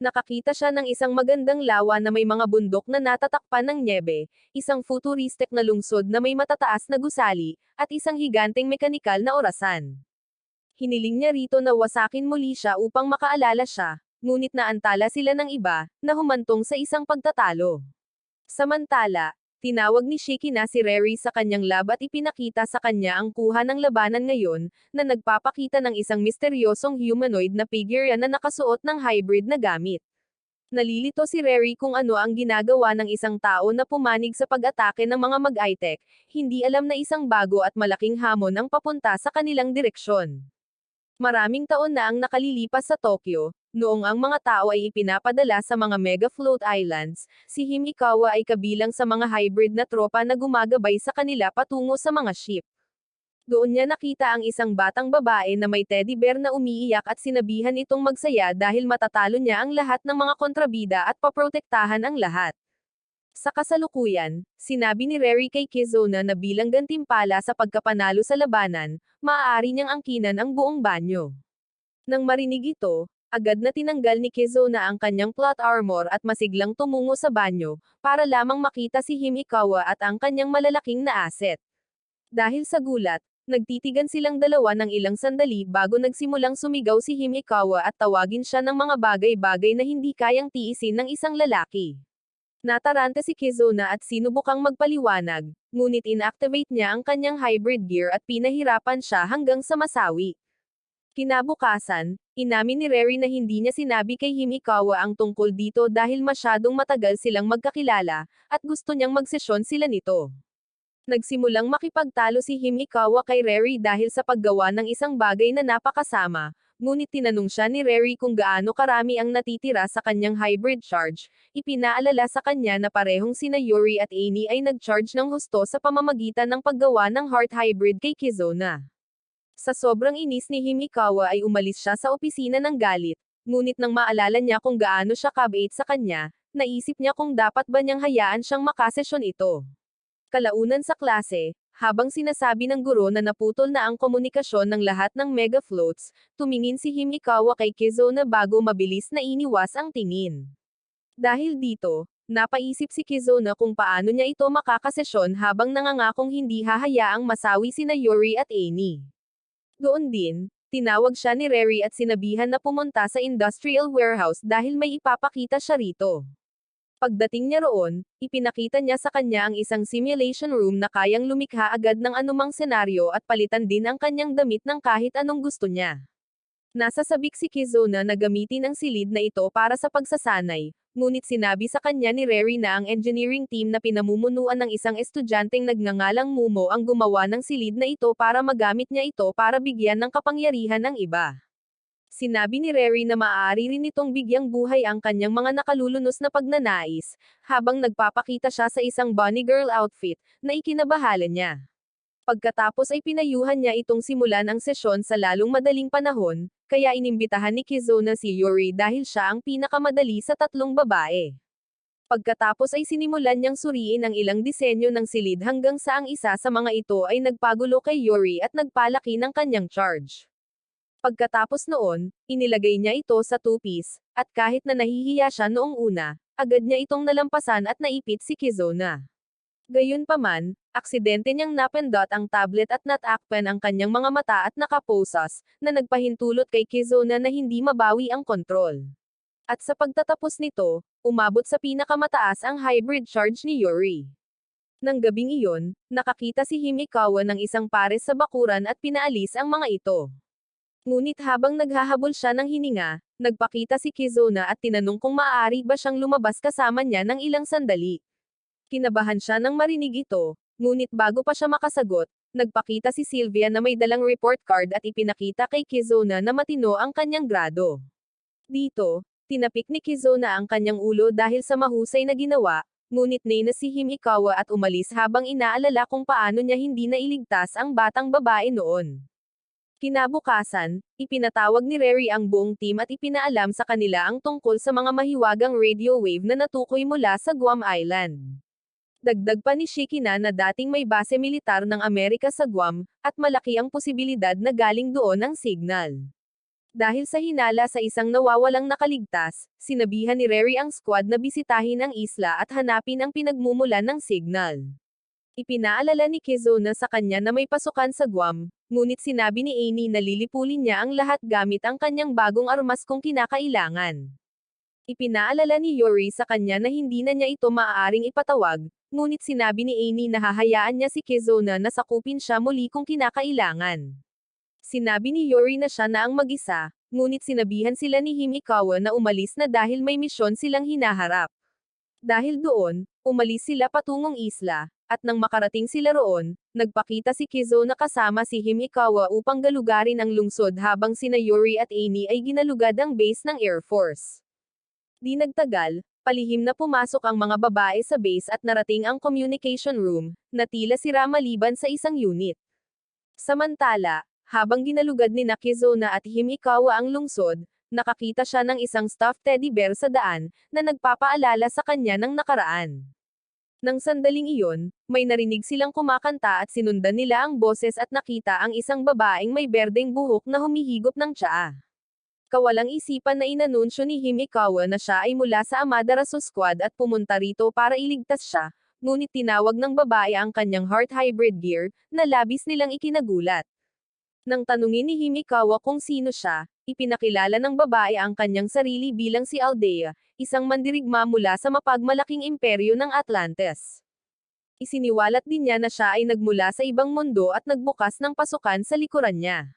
Nakakita siya ng isang magandang lawa na may mga bundok na natatakpan ng nyebe, isang futuristic na lungsod na may matataas na gusali, at isang higanteng mekanikal na orasan. Hiniling niya rito na wasakin muli siya upang makaalala siya, ngunit naantala sila ng iba, na humantong sa isang pagtatalo. Samantala, tinawag ni Shikina si Rary sa kanyang lab at ipinakita sa kanya ang kuha ng labanan ngayon, na nagpapakita ng isang misteryosong humanoid na figure na nakasuot ng hybrid na gamit. Nalilito si Rary kung ano ang ginagawa ng isang tao na pumanig sa pag-atake ng mga mag-I-Tech, hindi alam na isang bago at malaking hamon ang papunta sa kanilang direksyon. Maraming taon na ang nakalilipas sa Tokyo, noong ang mga tao ay ipinapadala sa mga mega float islands, si Himikawa ay kabilang sa mga hybrid na tropa na gumagabay sa kanila patungo sa mga ship. Doon niya nakita ang isang batang babae na may teddy bear na umiiyak at sinabihan itong magsaya dahil matatalo niya ang lahat ng mga kontrabida at paprotektahan ang lahat. Sa kasalukuyan, sinabi ni Rary kay Kizuna na bilang gantimpala sa pagkapanalo sa labanan, maaari niyang angkinan ang buong banyo. Nang marinig ito, agad na tinanggal ni Kizuna ang kanyang plot armor at masiglang tumungo sa banyo, para lamang makita si Himikawa at ang kanyang malalaking na asset. Dahil sa gulat, nagtitigan silang dalawa ng ilang sandali bago nagsimulang sumigaw si Himikawa at tawagin siya ng mga bagay-bagay na hindi kayang tiisin ng isang lalaki. Nataranta si Kizuna at sinubukang magpaliwanag, ngunit inactivate niya ang kanyang hybrid gear at pinahirapan siya hanggang sa masawi. Kinabukasan, inamin ni Rary na hindi niya sinabi kay Himikawa ang tungkol dito dahil masyadong matagal silang magkakilala, at gusto niyang magsesyon sila nito. Nagsimulang makipagtalo si Himikawa kay Rary dahil sa paggawa ng isang bagay na napakasama, ngunit tinanong siya ni Rary kung gaano karami ang natitira sa kanyang hybrid charge. Ipinaalala sa kanya na parehong sina Yuri at Amy ay nag-charge ng husto sa pamamagitan ng paggawa ng heart hybrid kay Kizuna. Sa sobrang inis ni Himikawa ay umalis siya sa opisina ng galit, ngunit nang maalala niya kung gaano siya kabait sa kanya, naisip niya kung dapat ba niyang hayaan siyang makasesyon ito. Kalaunan sa klase, habang sinasabi ng guro na naputol na ang komunikasyon ng lahat ng mega floats, tumingin si Himikawa kay Kizuna bago mabilis na iniwas ang tingin. Dahil dito, napaisip si Kizuna kung paano niya ito makakasesyon habang nangangakong hindi hahayaang masawi sina Yuri at Amy. Doon din, tinawag siya ni Reri at sinabihan na pumunta sa industrial warehouse dahil may ipapakita siya rito. Pagdating niya roon, ipinakita niya sa kanya ang isang simulation room na kayang lumikha agad ng anumang senaryo at palitan din ang kanyang damit ng kahit anong gusto niya. Nasasabik si Kizuna na gamitin ang silid na ito para sa pagsasanay, ngunit sinabi sa kanya ni Reri na ang engineering team na pinamumunuan ng isang estudyanteng nagngangalang Mumo ang gumawa ng silid na ito para magamit niya ito para bigyan ng kapangyarihan ng iba. Sinabi ni Reri na maaari rin itong bigyang buhay ang kanyang mga nakalulunos na pagnanais, habang nagpapakita siya sa isang bunny girl outfit, na ikinabahala niya. Pagkatapos ay pinayuhan niya itong simulan ang sesyon sa lalong madaling panahon, kaya inimbitahan ni Kizuna si Yuri dahil siya ang pinakamadali sa tatlong babae. Pagkatapos ay sinimulan niyang suriin ang ilang disenyo ng silid hanggang sa ang isa sa mga ito ay nagpagulo kay Yuri at nagpalaki ng kanyang charge. Pagkatapos noon, inilagay niya ito sa two-piece, at kahit na nahihiya siya noong una, agad niya itong nalampasan at naipit si Kizuna. Gayunpaman, aksidente niyang napindot ang tablet at natakpan ang kanyang mga mata at nakaposas, na nagpahintulot kay Kizuna na hindi mabawi ang kontrol. At sa pagtatapos nito, umabot sa pinakamataas ang hybrid charge ni Yuri. Nang gabing iyon, nakakita si Himikawa ng isang pares sa bakuran at pinaalis ang mga ito. Ngunit habang naghahabol siya ng hininga, nagpakita si Kizuna at tinanong kung maaari ba siyang lumabas kasama niya ng ilang sandali. Kinabahan siya nang marinig ito, ngunit bago pa siya makasagot, nagpakita si Sylvia na may dalang report card at ipinakita kay Kizuna na matino ang kanyang grado. Dito, tinapik ni Kizuna ang kanyang ulo dahil sa mahusay na ginawa, ngunit na si Himikawa at umalis habang inaalala kung paano niya hindi nailigtas ang batang babae noon. Kinabukasan, ipinatawag ni Reri ang buong team at ipinaalam sa kanila ang tungkol sa mga mahiwagang radio wave na natukoy mula sa Guam Island. Dagdag pa ni Shikina na dating may base militar ng Amerika sa Guam, at malaki ang posibilidad na galing doon ang signal. Dahil sa hinala sa isang nawawalang nakaligtas, sinabihan ni Reri ang squad na bisitahin ang isla at hanapin ang pinagmumulan ng signal. Ipinaalala ni Kizuna sa kanya na may pasukan sa Guam, ngunit sinabi ni Amy na lilipulin niya ang lahat gamit ang kanyang bagong armas kung kinakailangan. Ipinaalala ni Yuri sa kanya na hindi na niya ito maaaring ipatawag, ngunit sinabi ni Amy na hahayaan niya si Kizuna na sakupin siya muli kung kinakailangan. Sinabi ni Yuri na siya na ang mag-isa, ngunit sinabihan sila ni Himikawa na umalis na dahil may misyon silang hinaharap. Dahil doon, umalis sila patungong isla, at nang makarating sila roon, nagpakita si Kizuna kasama si Himikawa upang galugarin ang lungsod habang sina Yuri at Amy ay ginalugad ang base ng Air Force. Di nagtagal, palihim na pumasok ang mga babae sa base at narating ang communication room, na tila sira maliban sa isang unit. Samantala, habang ginalugad ni Kizuna at Himikawa ang lungsod, nakakita siya ng isang stuffed teddy bear sa daan, na nagpapaalala sa kanya ng nakaraan. Nang sandaling iyon, may narinig silang kumakanta at sinundan nila ang boses at nakita ang isang babaeng may berdeng buhok na humihigop ng tsaa. Kawalang isipan na inanunsyo ni Himikawa na siya ay mula sa Amadarasu Squad at pumunta rito para iligtas siya, ngunit tinawag ng babae ang kanyang heart hybrid gear, na labis nilang ikinagulat. Nang tanungin ni Himikawa kung sino siya, ipinakilala ng babae ang kanyang sarili bilang si Aldea, isang mandirigma mula sa mapagmalaking imperyo ng Atlantis. Isiniwalat din niya na siya ay nagmula sa ibang mundo at nagbukas ng pasukan sa likuran niya.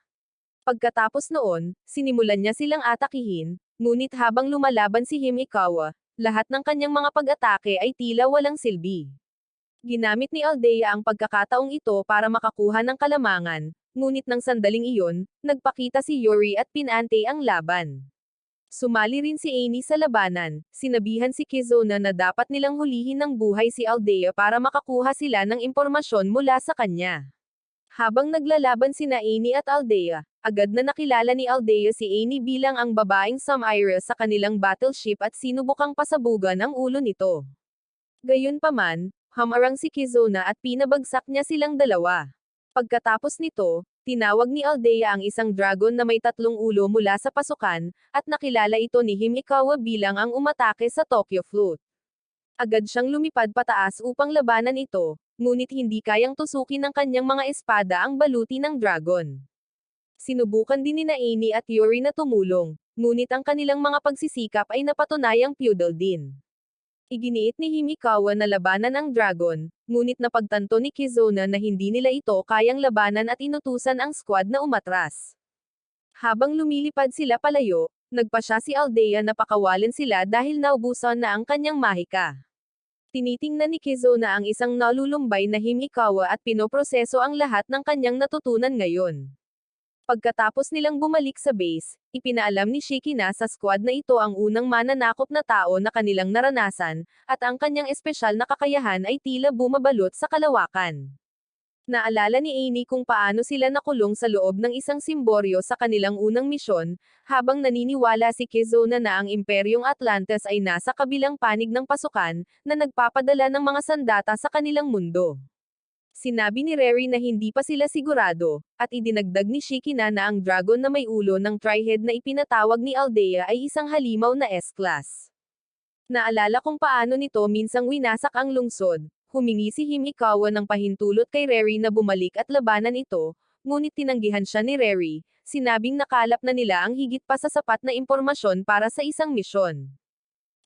Pagkatapos noon, sinimulan niya silang atakihin, ngunit habang lumalaban si Himikawa, lahat ng kanyang mga pag-atake ay tila walang silbi. Ginamit ni Aldea ang pagkakataong ito para makakuha ng kalamangan, ngunit nang sandaling iyon, nagpakita si Yuri at pinante ang laban. Sumali rin si Amy sa labanan, sinabihan si Kizuna na dapat nilang hulihin ng buhay si Aldea para makakuha sila ng impormasyon mula sa kanya. Habang naglalaban sina Amy at Aldea, agad na nakilala ni Aldea si Amy bilang ang babaeng Samira sa kanilang battleship at sinubukang pasabugan ang ulo nito. Gayunpaman, Hamarang si Kizuna at pinabagsak niya silang dalawa. Pagkatapos nito, tinawag ni Aldea ang isang dragon na may 3 ulo mula sa pasukan, at nakilala ito ni Himikawa bilang ang umatake sa Tokyo Flute. Agad siyang lumipad pataas upang labanan ito, ngunit hindi kayang tusukin ng kanyang mga espada ang baluti ng dragon. Sinubukan din ni Amy at Yuri na tumulong, ngunit ang kanilang mga pagsisikap ay napatunayang feudal din. Iginiit ni Himikawa na labanan ang dragon, ngunit napagtanto ni Kizuna na hindi nila ito kayang labanan at inutusan ang squad na umatras. Habang lumilipad sila palayo, nagpasya si Aldea na pakawalan sila dahil naubusan na ang kanyang mahika. Tinitingnan ni Kizuna ang isang nalulumbay na Himikawa at pinoproseso ang lahat ng kanyang natutunan ngayon. Pagkatapos nilang bumalik sa base, ipinaalam ni Shiki na sa squad na ito ang unang mananakop na tao na kanilang naranasan, at ang kanyang espesyal na kakayahan ay tila bumabalot sa kalawakan. Naalala ni Amy kung paano sila nakulong sa loob ng isang simboryo sa kanilang unang misyon, habang naniniwala si Kizuna na ang Imperyong Atlantis ay nasa kabilang panig ng pasukan, na nagpapadala ng mga sandata sa kanilang mundo. Sinabi ni Reri na hindi pa sila sigurado, at idinagdag ni Shiki na ang dragon na may ulo ng tri-head na ipinatawag ni Aldea ay isang halimaw na S-class. Naalala kung paano nito minsang winasak ang lungsod, humingi si Himikawa ng pahintulot kay Reri na bumalik at labanan ito, ngunit tinanggihan siya ni Reri, sinabing nakalap na nila ang higit pa sa sapat na impormasyon para sa isang misyon.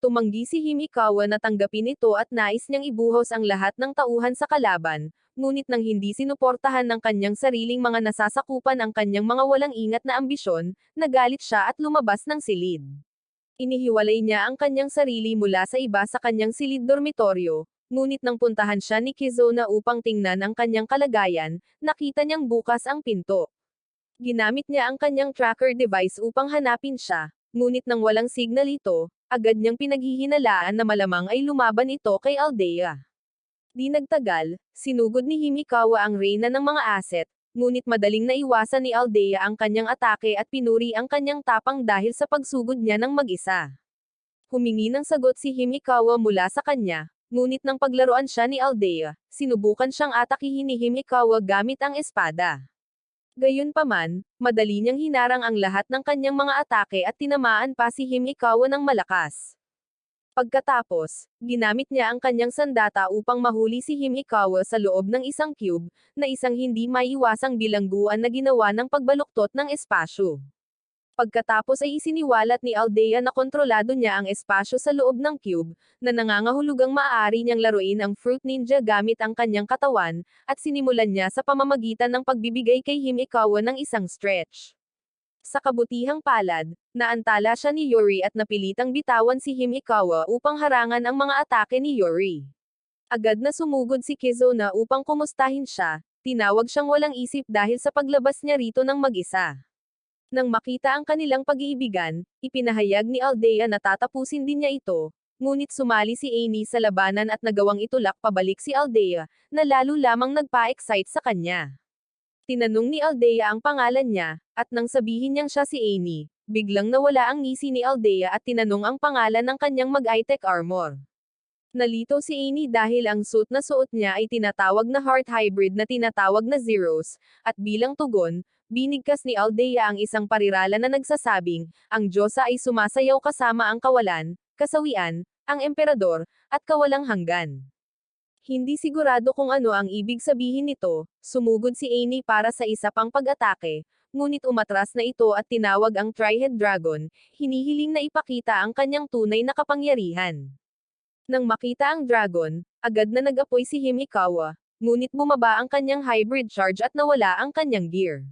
Tumanggi si Himikawa na tanggapin ito at nais niyang ibuhos ang lahat ng tauhan sa kalaban, ngunit nang hindi sinuportahan ng kanyang sariling mga nasasakupan ang kanyang mga walang ingat na ambisyon, nagalit siya at lumabas ng silid. Inihiwalay niya ang kanyang sarili mula sa iba sa kanyang silid dormitoryo, ngunit nang puntahan siya ni Kizuna upang tingnan ang kanyang kalagayan, nakita niyang bukas ang pinto. Ginamit niya ang kanyang tracker device upang hanapin siya, ngunit nang walang signal ito, agad niyang pinaghihinalaan na malamang ay lumaban ito kay Aldea. Di nagtagal, sinugod ni Himikawa ang reyna ng mga asset, ngunit madaling naiwasan ni Aldea ang kanyang atake at pinuri ang kanyang tapang dahil sa pagsugod niya ng mag-isa. Humingi ng sagot si Himikawa mula sa kanya, ngunit nang paglaruan siya ni Aldea, sinubukan siyang atakihin ni Himikawa gamit ang espada. Gayunpaman, madali niyang hinarang ang lahat ng kanyang mga atake at tinamaan pa si Himikawa ng malakas. Pagkatapos, ginamit niya ang kanyang sandata upang mahuli si Himikawa sa loob ng isang cube, na isang hindi maiiwasang bilangguan na ginawa ng pagbaluktot ng espasyo. Pagkatapos ay isiniwalat ni Aldea na kontrolado niya ang espasyo sa loob ng cube, na nangangahulugang maaari niyang laruin ang Fruit Ninja gamit ang kanyang katawan, at sinimulan niya sa pamamagitan ng pagbibigay kay Himikawa ng isang stretch. Sa kabutihang palad, naantala siya ni Yuri at napilitang bitawan si Himikawa upang harangan ang mga atake ni Yuri. Agad na sumugod si Kizuna upang kumustahin siya, tinawag siyang walang isip dahil sa paglabas niya rito ng mag-isa. Nang makita ang kanilang pag-iibigan, ipinahayag ni Aldea na tatapusin din niya ito, ngunit sumali si Amy sa labanan at nagawang itulak pabalik si Aldea, na lalo lamang nagpa-excite sa kanya. Tinanong ni Aldea ang pangalan niya, at nang sabihin niyang siya si Amy, biglang nawala ang ngisi ni Aldea at tinanong ang pangalan ng kanyang mag-high-tech armor. Nalito si Amy dahil ang suit na suot niya ay tinatawag na heart hybrid na tinatawag na Zeros, at bilang tugon, binigkas ni Aldea ang isang parirala na nagsasabing, ang Diyosa ay sumasayaw kasama ang kawalan, kasawian, ang emperador, at kawalang hanggan. Hindi sigurado kung ano ang ibig sabihin nito, sumugod si Amy para sa isa pang pag-atake, ngunit umatras na ito at tinawag ang Tri-Head Dragon, hinihiling na ipakita ang kanyang tunay na kapangyarihan. Nang makita ang dragon, agad na nag-apoy si Himikawa, ngunit bumaba ang kanyang hybrid charge at nawala ang kanyang gear.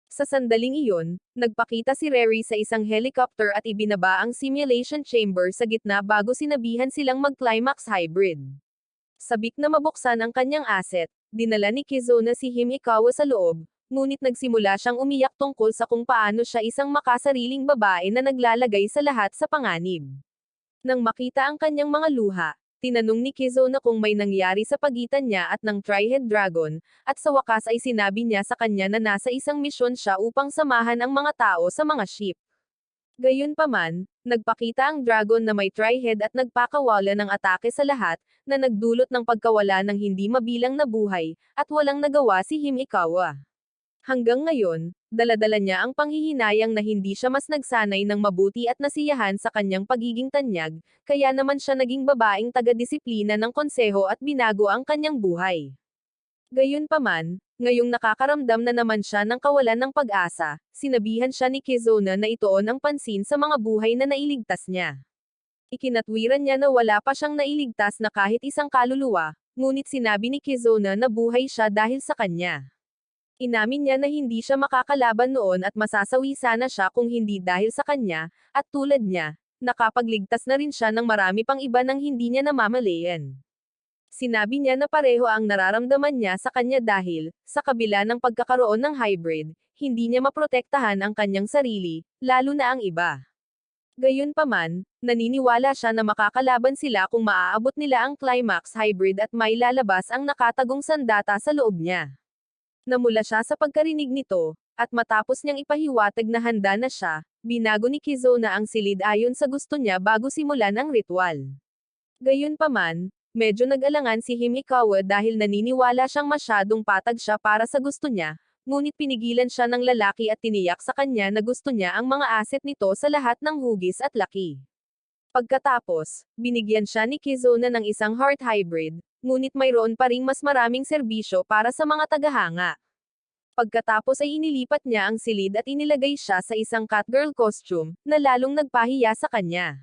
Sa sandaling iyon, nagpakita si Reri sa isang helicopter at ibinaba ang simulation chamber sa gitna bago sinabihan silang mag-climax hybrid. Sabik na mabuksan ang kanyang asset, dinala ni Kizuna si Himikawa sa loob, ngunit nagsimula siyang umiyak tungkol sa kung paano siya isang makasariling babae na naglalagay sa lahat sa panganib. Nang makita ang kanyang mga luha, tinanong ni Kizuna kung may nangyari sa pagitan niya at ng Tri-Head Dragon, at sa wakas ay sinabi niya sa kanya na nasa isang misyon siya upang samahan ang mga tao sa mga ship. Gayunpaman, nagpakita ang dragon na may tri-head at nagpakawala ng atake sa lahat, na nagdulot ng pagkawala ng hindi mabilang na buhay, at walang nagawa si Himikawa. Hanggang ngayon, daladala niya ang panghihinayang na hindi siya mas nagsanay ng mabuti at nasiyahan sa kanyang pagiging tanyag, kaya naman siya naging babaeng taga-disiplina ng konseho at binago ang kanyang buhay. Gayunpaman, ngayong nakakaramdam na naman siya ng kawalan ng pag-asa, sinabihan siya ni Kizuna na ituon ang pansin sa mga buhay na nailigtas niya. Ikinatwiran niya na wala pa siyang nailigtas na kahit isang kaluluwa, ngunit sinabi ni Kizuna na buhay siya dahil sa kanya. Inamin niya na hindi siya makakalaban noon at masasawi sana siya kung hindi dahil sa kanya, at tulad niya, nakapagligtas na rin siya ng marami pang iba nang hindi niya namamalayan. Sinabi niya na pareho ang nararamdaman niya sa kanya dahil, sa kabila ng pagkakaroon ng hybrid, hindi niya maprotektahan ang kanyang sarili, lalo na ang iba. Gayunpaman, naniniwala siya na makakalaban sila kung maaabot nila ang climax hybrid at may lalabas ang nakatagong sandata sa loob niya. Namula siya sa pagkarinig nito, at matapos niyang ipahiwatig na handa na siya, binago ni Kizuna ang silid ayon sa gusto niya bago simulan ang ritual. Gayunpaman, medyo nag-alangan si Himikawa dahil naniniwala siyang masyadong patag siya para sa gusto niya, ngunit pinigilan siya ng lalaki at tiniyak sa kanya na gusto niya ang mga asset nito sa lahat ng hugis at laki. Pagkatapos, binigyan siya ni Kizuna ng isang heart hybrid, ngunit mayroon pa ring mas maraming serbisyo para sa mga tagahanga. Pagkatapos ay inilipat niya ang silid at inilagay siya sa isang catgirl costume, na lalong nagpahiya sa kanya.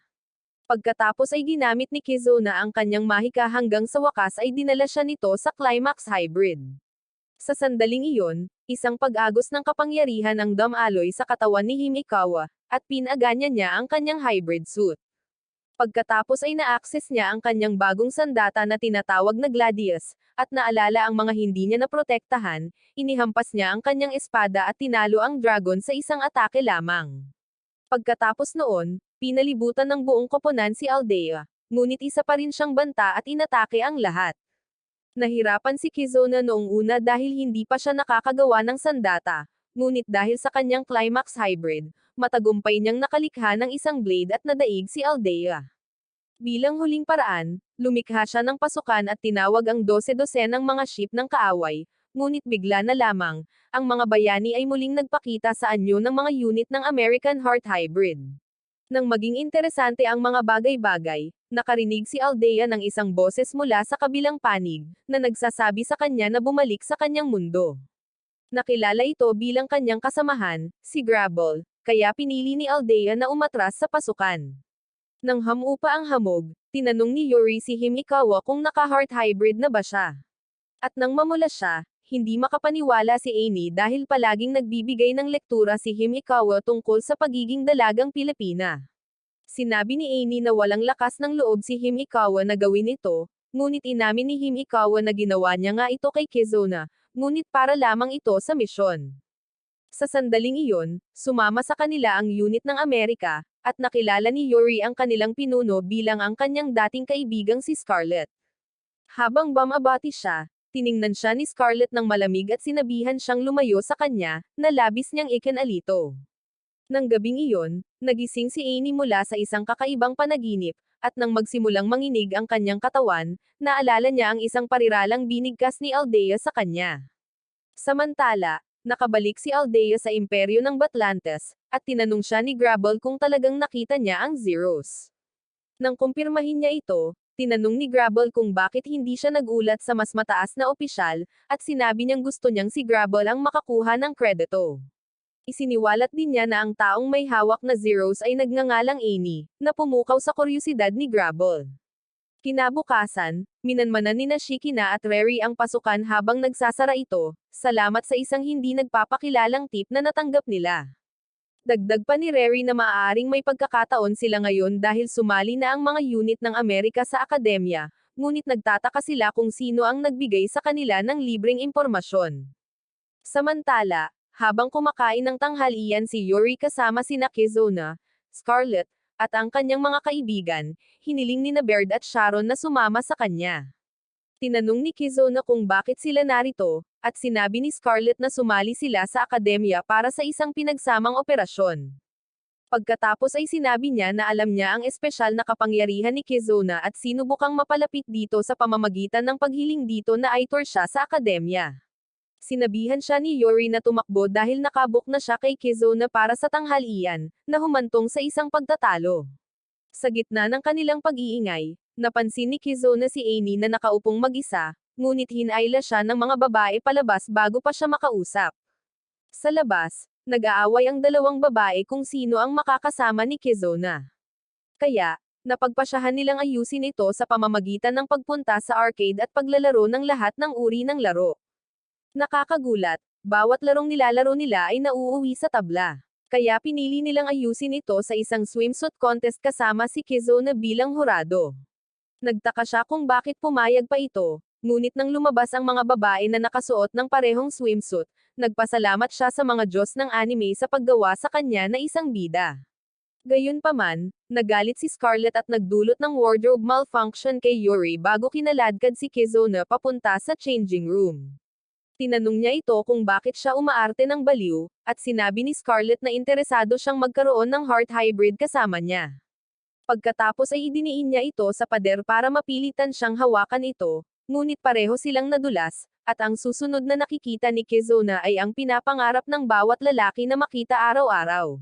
Pagkatapos ay ginamit ni Kizuna ang kanyang mahika hanggang sa wakas ay dinala siya nito sa climax hybrid. Sa sandaling iyon, isang pag-agos ng kapangyarihan ang dumaloy sa katawan ni Himikawa, at pinaganya niya ang kanyang hybrid suit. Pagkatapos ay na-access niya ang kanyang bagong sandata na tinatawag na Gladius, at naalala ang mga hindi niya naprotektahan, inihampas niya ang kanyang espada at tinalo ang dragon sa isang atake lamang. Pagkatapos noon, pinalibutan ng buong koponan si Aldea, ngunit isa pa rin siyang banta at inatake ang lahat. Nahirapan si Kizuna noong una dahil hindi pa siya nakakagawa ng sandata, ngunit dahil sa kanyang climax hybrid, matagumpay niyang nakalikha ng isang blade at nadaig si Aldea. Bilang huling paraan, lumikha siya ng pasukan at tinawag ang 12 ng mga ship ng kaaway, ngunit bigla na lamang, ang mga bayani ay muling nagpakita sa anyo ng mga unit ng American Heart Hybrid. Nang maging interesante ang mga bagay-bagay, nakarinig si Aldea ng isang boses mula sa kabilang panig, na nagsasabi sa kanya na bumalik sa kanyang mundo. Nakilala ito bilang kanyang kasamahan, si Grabble, kaya pinili ni Aldea na umatras sa pasukan. Nang hamupa ang hamog, tinanong ni Yuri si Himikawa kung naka-heart hybrid na ba siya. At nang mamula siya, hindi makapaniwala si Amy dahil palaging nagbibigay ng lektura si Himikawa tungkol sa pagiging dalagang Pilipina. Sinabi ni Amy na walang lakas ng loob si Himikawa na gawin ito, ngunit inamin ni Himikawa na ginawa niya nga ito kay Kizuna, ngunit para lamang ito sa misyon. Sa sandaling iyon, sumama sa kanila ang unit ng Amerika, at nakilala ni Yuri ang kanilang pinuno bilang ang kanyang dating kaibigang si Scarlett. Habang bumabati siya, tiningnan siya ni Scarlett ng malamig at sinabihan siyang lumayo sa kanya, na labis niyang ikinalito. Nang gabing iyon, nagising si Amy mula sa isang kakaibang panaginip, at nang magsimulang manginig ang kanyang katawan, naalala niya ang isang pariralang binigkas ni Aldea sa kanya. Samantala, nakabalik si Aldea sa imperyo ng Batlantes, at tinanong siya ni Grabble kung talagang nakita niya ang Zeros. Nang kumpirmahin niya ito, tinanong ni Grabble kung bakit hindi siya nagulat sa mas mataas na opisyal, at sinabi niyang gusto niyang si Grabble ang makakuha ng kredito. Isiniwalat din niya na ang taong may hawak na Zeros ay nagngangalang Amy, na pumukaw sa kuryosidad ni Grabble. Kinabukasan, minanmanan ni Shikina at Reri ang pasukan habang nagsasara ito, salamat sa isang hindi nagpapakilalang tip na natanggap nila. Dagdag pa ni Reri na maaaring may pagkakataon sila ngayon dahil sumali na ang mga unit ng Amerika sa akademya, ngunit nagtataka sila kung sino ang nagbigay sa kanila ng libreng impormasyon. Samantala, habang kumakain ng tanghalian si Yuri kasama sina Kizuna, Scarlett, at ang kanyang mga kaibigan, hiniling ni Baird at Sharon na sumama sa kanya. Tinanong ni Kizuna kung bakit sila narito, at sinabi ni Scarlett na sumali sila sa akademya para sa isang pinagsamang operasyon. Pagkatapos ay sinabi niya na alam niya ang espesyal na kapangyarihan ni Kizuna at sinubukang mapalapit dito sa pamamagitan ng paghiling dito na aitor siya sa akademya. Sinabihan siya ni Yuri na tumakbo dahil nakabook na siya kay Kizuna para sa tanghalian, na humantong sa isang pagtatalo. Sa gitna ng kanilang pag-iingay, napansin ni Kizuna si Amy na nakaupong mag-isa, ngunit hinayla siya ng mga babae palabas bago pa siya makausap. Sa labas, nag-aaway ang dalawang babae kung sino ang makakasama ni Kizuna. Kaya, napagpasyahan nilang ayusin ito sa pamamagitan ng pagpunta sa arcade at paglalaro ng lahat ng uri ng laro. Nakakagulat, bawat larong nilalaro nila ay nauuwi sa tabla. Kaya pinili nilang ayusin ito sa isang swimsuit contest kasama si Kizuna bilang hurado. Nagtaka siya kung bakit pumayag pa ito, ngunit nang lumabas ang mga babae na nakasuot ng parehong swimsuit, nagpasalamat siya sa mga Diyos ng anime sa paggawa sa kanya na isang bida. Gayunpaman, nagalit si Scarlett at nagdulot ng wardrobe malfunction kay Yuri bago kinaladkad si Kizuna papunta sa changing room. Tinanong niya ito kung bakit siya umaarte ng baliw, at sinabi ni Scarlett na interesado siyang magkaroon ng heart hybrid kasama niya. Pagkatapos ay idiniin niya ito sa pader para mapilitan siyang hawakan ito, ngunit pareho silang nadulas, at ang susunod na nakikita ni Kizuna ay ang pinapangarap ng bawat lalaki na makita araw-araw.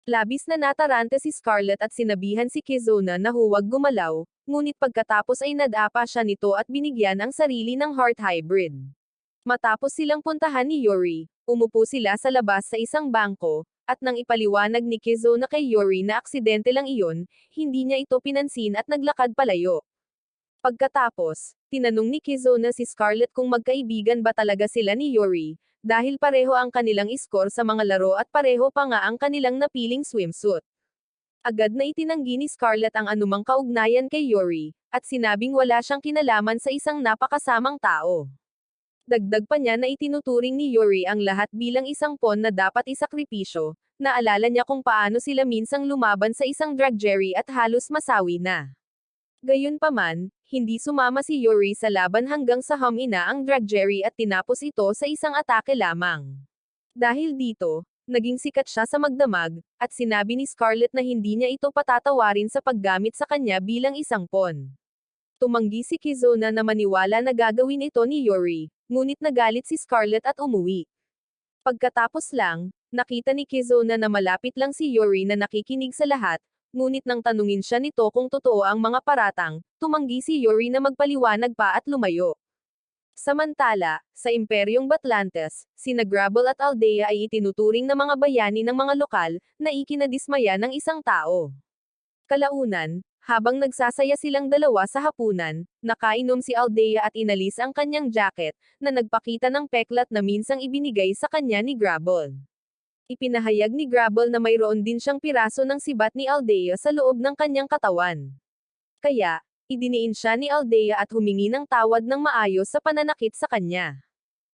Labis na natarante si Scarlett at sinabihan si Kizuna na huwag gumalaw, ngunit pagkatapos ay nadapa siya nito at binigyan ang sarili ng heart hybrid. Matapos silang puntahan ni Yuri, umupo sila sa labas sa isang bangko, at nang ipaliwanag ni Kizuna kay Yuri na aksidente lang iyon, hindi niya ito pinansin at naglakad palayo. Pagkatapos, tinanong ni Kizuna si Scarlett kung magkaibigan ba talaga sila ni Yuri, dahil pareho ang kanilang score sa mga laro at pareho pa nga ang kanilang napiling swimsuit. Agad na itinanggi ni Scarlett ang anumang kaugnayan kay Yuri, at sinabing wala siyang kinalaman sa isang napakasamang tao. Dagdag pa niya na itinuturing ni Yuri ang lahat bilang isang pawn na dapat isakripisyo, naalala niya kung paano sila minsang lumaban sa isang druggery at halos masawi na. Gayunpaman, hindi sumama si Yuri sa laban hanggang sa humina ang druggery at tinapos ito sa isang atake lamang. Dahil dito, naging sikat siya sa magdamag, at sinabi ni Scarlett na hindi niya ito patatawarin sa paggamit sa kanya bilang isang pawn. Tumanggi si Kizuna na maniwala na gagawin ito ni Yuri, ngunit nagalit si Scarlett at umuwi. Pagkatapos lang, nakita ni Kizuna na malapit lang si Yuri na nakikinig sa lahat, ngunit nang tanungin siya nito kung totoo ang mga paratang, tumanggi si Yuri na magpaliwanag pa at lumayo. Samantala, sa Imperyong Batlantes, sina Grabble at Aldea ay itinuturing na mga bayani ng mga lokal, na ikinadismaya ng isang tao. Kalaunan, habang nagsasaya silang dalawa sa hapunan, nakainom si Aldea at inalis ang kanyang jacket, na nagpakita ng peklat na minsang ibinigay sa kanya ni Grabble. Ipinahayag ni Grabble na mayroon din siyang piraso ng sibat ni Aldea sa loob ng kanyang katawan. Kaya, idiniin siya ni Aldea at humingi ng tawad ng maayos sa pananakit sa kanya.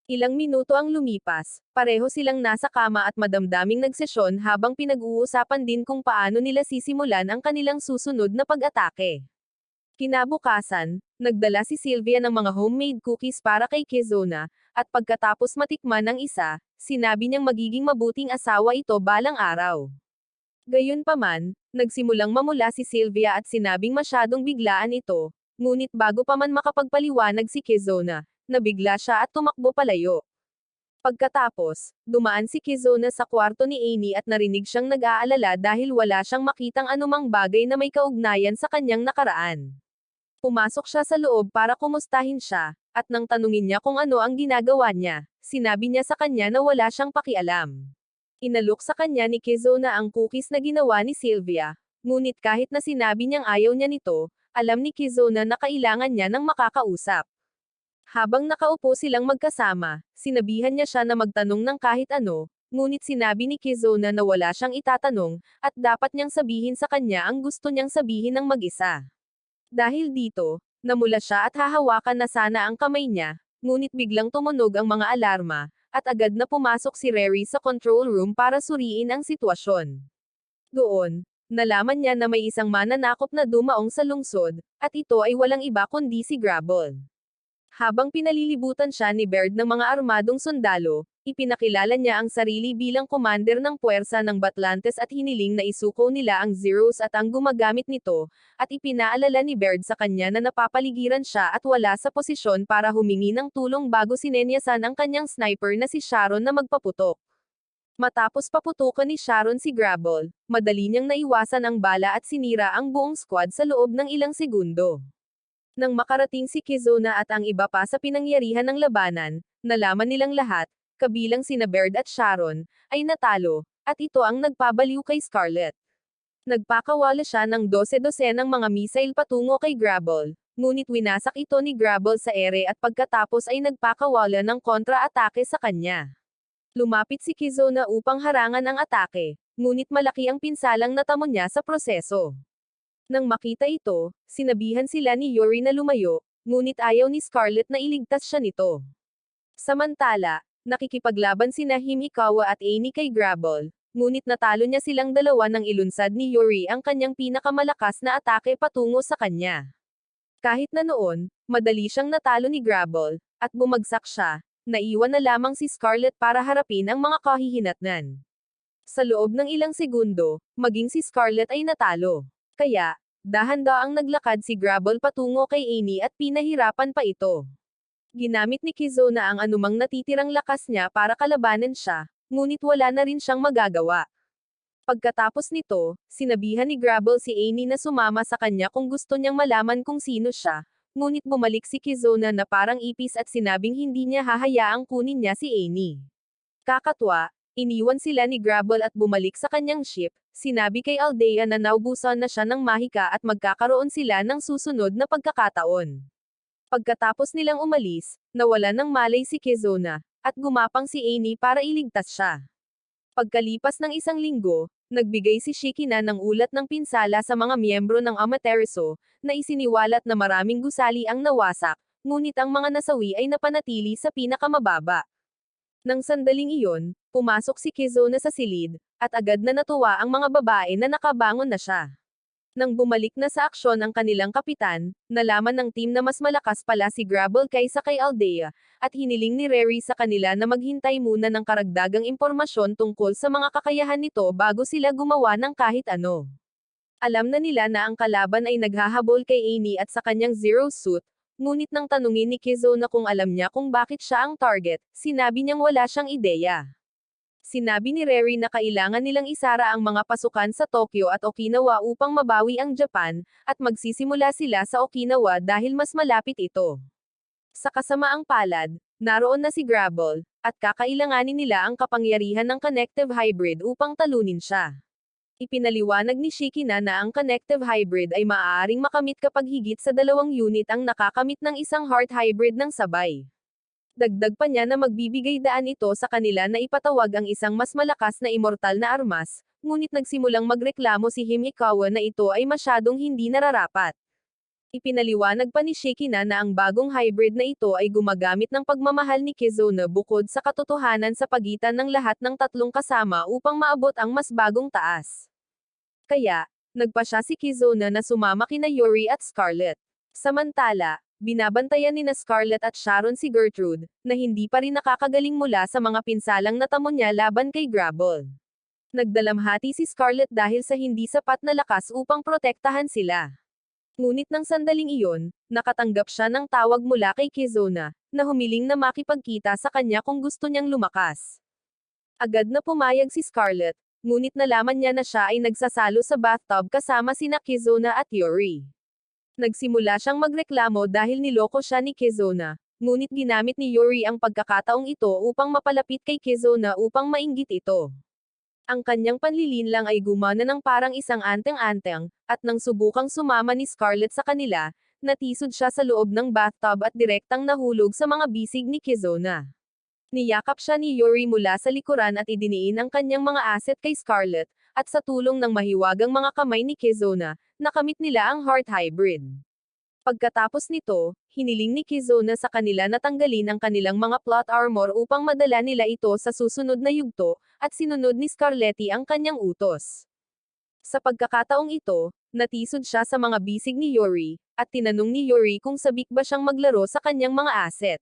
Ilang minuto ang lumipas, pareho silang nasa kama at madamdaming nagsesyon habang pinag-uusapan din kung paano nila sisimulan ang kanilang susunod na pag-atake. Kinabukasan, nagdala si Sylvia ng mga homemade cookies para kay Kizuna, at pagkatapos matikman ng isa, sinabi niyang magiging mabuting asawa ito balang araw. Gayunpaman, nagsimulang mamula si Sylvia at sinabing masyadong biglaan ito, ngunit bago pa man makapagpaliwanag si Kizuna, nabigla siya at tumakbo palayo. Pagkatapos, dumaan si Kizuna sa kwarto ni Amy at narinig siyang nag-aalala dahil wala siyang makitang anumang bagay na may kaugnayan sa kanyang nakaraan. Pumasok siya sa loob para kumustahin siya, at nang tanungin niya kung ano ang ginagawa niya, sinabi niya sa kanya na wala siyang pakialam. Inalok sa kanya ni Kizuna ang cookies na ginawa ni Sylvia, ngunit kahit na sinabi niyang ayaw niya nito, alam ni Kizuna na kailangan niya ng makakausap. Habang nakaupo silang magkasama, sinabihan niya siya na magtanong ng kahit ano, ngunit sinabi ni Kizuna na wala siyang itatanong, at dapat niyang sabihin sa kanya ang gusto niyang sabihin ng mag-isa. Dahil dito, namula siya at hahawakan na sana ang kamay niya, ngunit biglang tumunog ang mga alarma, at agad na pumasok si Rary sa control room para suriin ang sitwasyon. Doon, nalaman niya na may isang mananakop na dumaong sa lungsod, at ito ay walang iba kundi si Grabble. Habang pinalilibutan siya ni Baird ng mga armadong sundalo, Ipinakilala niya ang sarili bilang commander ng puwersa ng Batlantes at hiniling na isuko nila ang Zeros at ang gumagamit nito, at ipinaalala ni Baird sa kanya na napapaligiran siya at wala sa posisyon para humingi ng tulong bago sinenyasan ang kanyang sniper na si Sharon na magpaputok. Matapos paputukan ni Sharon si Grabble, madali niyang naiwasan ang bala at sinira ang buong squad sa loob ng ilang segundo. Nang makarating si Kizuna at ang iba pa sa pinangyarihan ng labanan, nalaman nilang lahat, kabilang sina Baird at Sharon, ay natalo, at ito ang nagpabaliw kay Scarlett. Nagpakawala siya ng 12 ng mga missile patungo kay Grabble, ngunit winasak ito ni Grabble sa ere at pagkatapos ay nagpakawala ng kontra-atake sa kanya. Lumapit si Kizuna upang harangan ang atake, ngunit malaki ang pinsalang natamo niya sa proseso. Nang makita ito, sinabihan sila ni Yuri na lumayo, ngunit ayaw ni Scarlett na iligtas siya nito. Samantala, nakikipaglaban sina Himikawa at Amy kay Grabble, ngunit natalo niya silang dalawa nang ilunsad ni Yuri ang kanyang pinakamalakas na atake patungo sa kanya. Kahit na noon, madali siyang natalo ni Grabble, at bumagsak siya, naiwan na lamang si Scarlett para harapin ang mga kahihinatnan. Sa loob ng ilang segundo, maging si Scarlett ay natalo. Kaya, dahan-daang naglakad si Grabble patungo kay Amy at pinahirapan pa ito. Ginamit ni Kizuna ang anumang natitirang lakas niya para kalabanan siya, ngunit wala na rin siyang magagawa. Pagkatapos nito, sinabihan ni Grabble si Amy na sumama sa kanya kung gusto niyang malaman kung sino siya, ngunit bumalik si Kizuna na parang ipis at sinabing hindi niya hahayaang kunin niya si Amy. Kakatwa, iniwan sila ni Grabble at bumalik sa kanyang ship, sinabi kay Aldea na naubusan na siya ng mahika at magkakaroon sila ng susunod na pagkakataon. Pagkatapos nilang umalis, nawalan ng malay si Kizuna, at gumapang si Amy para iligtas siya. Pagkalipas ng isang linggo, nagbigay si Shikina ng ulat ng pinsala sa mga miyembro ng Amaterasu, na isiniwalat na maraming gusali ang nawasak, ngunit ang mga nasawi ay napanatili sa pinakamababa. Nang sandaling iyon, pumasok si Kizuna sa silid, at agad na natuwa ang mga babae na nakabangon na siya. Nang bumalik na sa aksyon ang kanilang kapitan, nalaman ng team na mas malakas pala si Grabble kaysa kay Aldea, at hiniling ni Rary sa kanila na maghintay muna ng karagdagang impormasyon tungkol sa mga kakayahan nito bago sila gumawa ng kahit ano. Alam na nila na ang kalaban ay naghahabol kay Amy at sa kanyang Zero Suit, ngunit nang tanungin ni Kizuna kung alam niya kung bakit siya ang target, sinabi niyang wala siyang ideya. Sinabi ni Rary na kailangan nilang isara ang mga pasukan sa Tokyo at Okinawa upang mabawi ang Japan, at magsisimula sila sa Okinawa dahil mas malapit ito. Sa kasamaang palad, naroon na si Grabble, at kakailanganin nila ang kapangyarihan ng Connective Hybrid upang talunin siya. Ipinaliwanag ni Shikina na ang Connective Hybrid ay maaaring makamit kapag higit sa 2 unit ang nakakamit ng isang Heart Hybrid ng sabay. Dagdag pa niya na magbibigay daan ito sa kanila na ipatawag ang isang mas malakas na immortal na armas, ngunit nagsimulang magreklamo si Himikawa na ito ay masyadong hindi nararapat. Ipinaliwanag pa ni Shikina na ang bagong hybrid na ito ay gumagamit ng pagmamahal ni Kizuna bukod sa katotohanan sa pagitan ng lahat ng tatlong kasama upang maabot ang mas bagong taas. Kaya, nagpa siya si Kizuna na sumama kina Yuri at Scarlett. Samantala, binabantayan ni na Scarlett at Sharon si Gertrude, na hindi pa rin nakakagaling mula sa mga pinsalang natamo niya laban kay Grabble. Nagdalamhati si Scarlett dahil sa hindi sapat na lakas upang protektahan sila. Ngunit nang sandaling iyon, nakatanggap siya ng tawag mula kay Kizuna, na humiling na makipagkita sa kanya kung gusto niyang lumakas. Agad na pumayag si Scarlett, ngunit nalaman niya na siya ay nagsasalo sa bathtub kasama sina Kizuna at Yuri. Nagsimula siyang magreklamo dahil niloko siya ni Kizuna, ngunit ginamit ni Yuri ang pagkakataong ito upang mapalapit kay Kizuna upang mainggit ito. Ang kanyang panlilinlang ay gumana ng parang isang anteng-anteng, at nang subukang sumama ni Scarlett sa kanila, natisod siya sa loob ng bathtub at direktang nahulog sa mga bisig ni Kizuna. Niyakap siya ni Yuri mula sa likuran at idiniin ang kanyang mga asset kay Scarlett, at sa tulong ng mahiwagang mga kamay ni Kizuna, nakamit nila ang Heart Hybrid. Pagkatapos nito, hiniling ni Kizuna sa kanila na tanggalin ang kanilang mga plot armor upang madala nila ito sa susunod na yugto, at sinunod ni Scarletti ang kanyang utos. Sa pagkakataong ito, natisod siya sa mga bisig ni Yuri, at tinanong ni Yuri kung sabik ba siyang maglaro sa kanyang mga asset.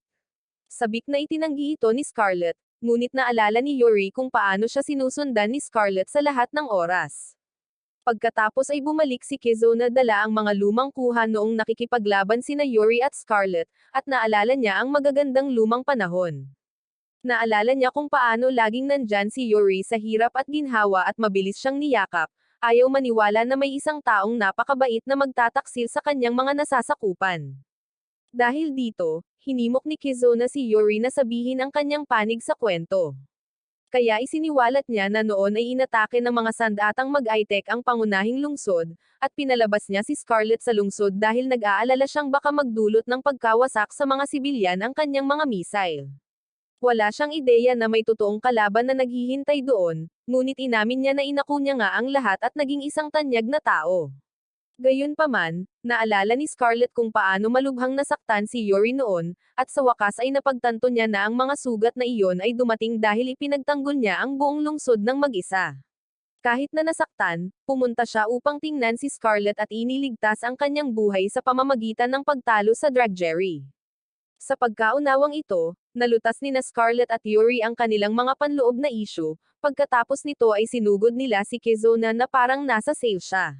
Sabik na itinanggi ito ni Scarlett, ngunit naalala ni Yuri kung paano siya sinusundan ni Scarlett sa lahat ng oras. Pagkatapos ay bumalik si Kizuna dala ang mga lumang kuha noong nakikipaglaban sina Yuri at Scarlett, at naalala niya ang magagandang lumang panahon. Naalala niya kung paano laging nandyan si Yuri sa hirap at ginhawa at mabilis siyang niyakap. Ayaw maniwala na may isang taong napakabait na magtataksil sa kanyang mga nasasakupan. Dahil dito, hinimok ni Kizuna si Yuri na sabihin ang kanyang panig sa kwento. Kaya isiniwalat niya na noon ay inatake ng mga sandatang mag-Aitek ang pangunahing lungsod, at pinalabas niya si Scarlett sa lungsod dahil nag-aalala siyang baka magdulot ng pagkawasak sa mga sibilyan ang kanyang mga missile. Wala siyang ideya na may totoong kalaban na naghihintay doon, ngunit inamin niya na inako niya nga ang lahat at naging isang tanyag na tao. Gayunpaman, naalala ni Scarlett kung paano malubhang nasaktan si Yuri noon, at sa wakas ay napagtanto niya na ang mga sugat na iyon ay dumating dahil ipinagtanggol niya ang buong lungsod ng mag-isa. Kahit na nasaktan, pumunta siya upang tingnan si Scarlett at iniligtas ang kanyang buhay sa pamamagitan ng pagtalo sa Dragjerry. Sa pagkaunawang ito, nalutas ni na Scarlett at Yuri ang kanilang mga panloob na issue, pagkatapos nito ay sinugod nila si Kizuna na parang nasa sail siya.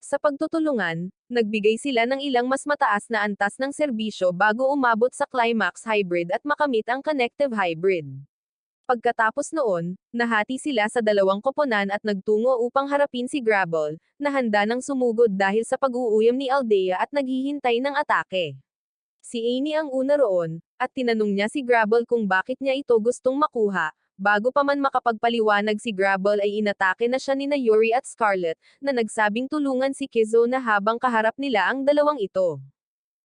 Sa pagtutulungan, nagbigay sila ng ilang mas mataas na antas ng serbisyo bago umabot sa Climax Hybrid at makamit ang Connective Hybrid. Pagkatapos noon, nahati sila sa dalawang koponan at nagtungo upang harapin si Grabble, na handa nang sumugod dahil sa pag-uuyam ni Aldea at naghihintay ng atake. Si Amy ang una roon, at tinanong niya si Grabble kung bakit niya ito gustong makuha. Bago pa man makapagpaliwanag si Grabble ay inatake na siya nina Yuri at Scarlett, na nagsabing tulungan si Kizuna habang kaharap nila ang dalawang ito.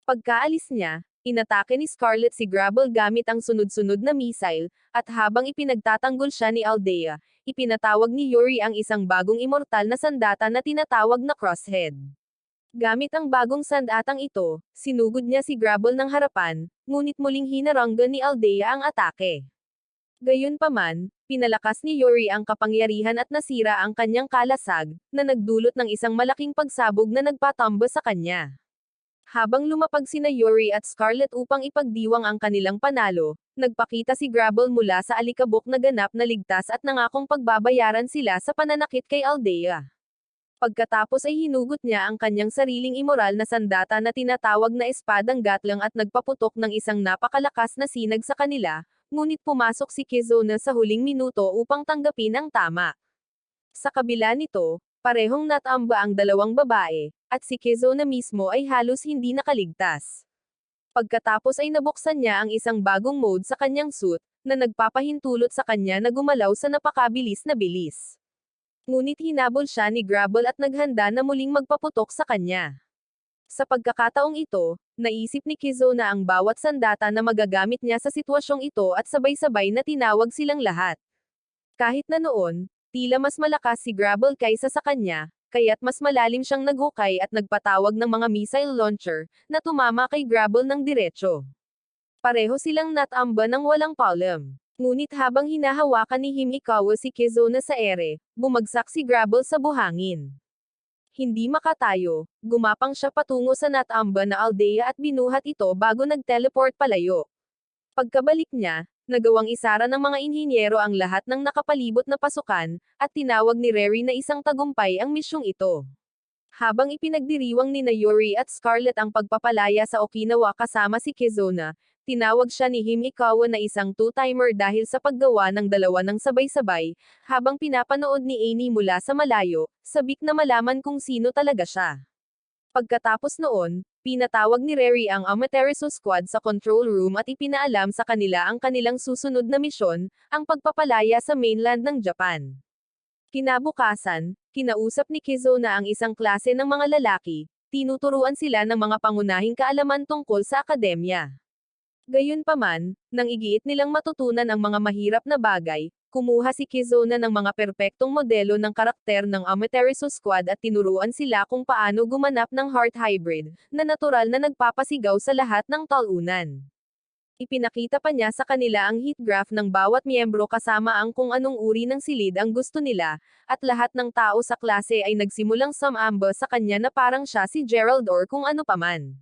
Pagkaalis niya, inatake ni Scarlett si Grabble gamit ang sunod-sunod na missile, at habang ipinagtatanggol siya ni Aldea, ipinatawag ni Yuri ang isang bagong immortal na sandata na tinatawag na Crosshead. Gamit ang bagong sandatang ito, sinugod niya si Grabble ng harapan, ngunit muling hinaranggan ni Aldea ang atake. Gayunpaman, pinalakas ni Yuri ang kapangyarihan at nasira ang kanyang kalasag, na nagdulot ng isang malaking pagsabog na nagpatambo sa kanya. Habang lumapag sina Yuri at Scarlett upang ipagdiwang ang kanilang panalo, nagpakita si Grabble mula sa alikabok na ganap na ligtas at nangakong pagbabayaran sila sa pananakit kay Aldea. Pagkatapos ay hinugot niya ang kanyang sariling imoral na sandata na tinatawag na espadang gatlang at nagpaputok ng isang napakalakas na sinag sa kanila, ngunit pumasok si Kizuna sa huling minuto upang tanggapin ang tama. Sa kabila nito, parehong natamba ang dalawang babae, at si Kizuna mismo ay halos hindi nakaligtas. Pagkatapos ay nabuksan niya ang isang bagong mode sa kanyang suit, na nagpapahintulot sa kanya na gumalaw sa napakabilis na bilis. Ngunit hinabol siya ni Grabble at naghanda na muling magpaputok sa kanya. Sa pagkakataong ito, naisip ni Kizuna ang bawat sandata na magagamit niya sa sitwasyong ito at sabay-sabay na tinawag silang lahat. Kahit na noon, tila mas malakas si Grabble kaysa sa kanya, kaya't mas malalim siyang naghukay at nagpatawag ng mga missile launcher, na tumama kay Grabble ng diretso. Pareho silang natamba ng walang palem. Ngunit habang hinahawakan ni Himikawa si Kizuna sa ere, bumagsak si Grabble sa buhangin. Hindi makatayo, gumapang siya patungo sa natamba na Aldea at binuhat ito bago nag-teleport palayo. Pagkabalik niya, nagawang isara ng mga inhinyero ang lahat ng nakapalibot na pasukan, at tinawag ni Reri na isang tagumpay ang misyong ito. Habang ipinagdiriwang ni Yuri at Scarlett ang pagpapalaya sa Okinawa kasama si Kizuna, tinawag siya ni Himikawa na isang two-timer dahil sa paggawa ng dalawa ng sabay-sabay, habang pinapanood ni Amy mula sa malayo, sabik na malaman kung sino talaga siya. Pagkatapos noon, pinatawag ni Reri ang Amaterasu Squad sa control room at ipinaalam sa kanila ang kanilang susunod na misyon, ang pagpapalaya sa mainland ng Japan. Kinabukasan, kinausap ni Kizuna ang isang klase ng mga lalaki, tinuturuan sila ng mga pangunahing kaalaman tungkol sa akademya. Gayunpaman, nang igiit nilang matutunan ang mga mahirap na bagay, kumuha si Kizuna ng mga perpektong modelo ng karakter ng Amaterasu Squad at tinuruan sila kung paano gumanap ng Heart Hybrid, na natural na nagpapasigaw sa lahat ng talunan. Ipinakita pa niya sa kanila ang heat graph ng bawat miyembro kasama ang kung anong uri ng silid ang gusto nila, at lahat ng tao sa klase ay nagsimulang sumamba sa kanya na parang siya si Gerald or kung ano paman.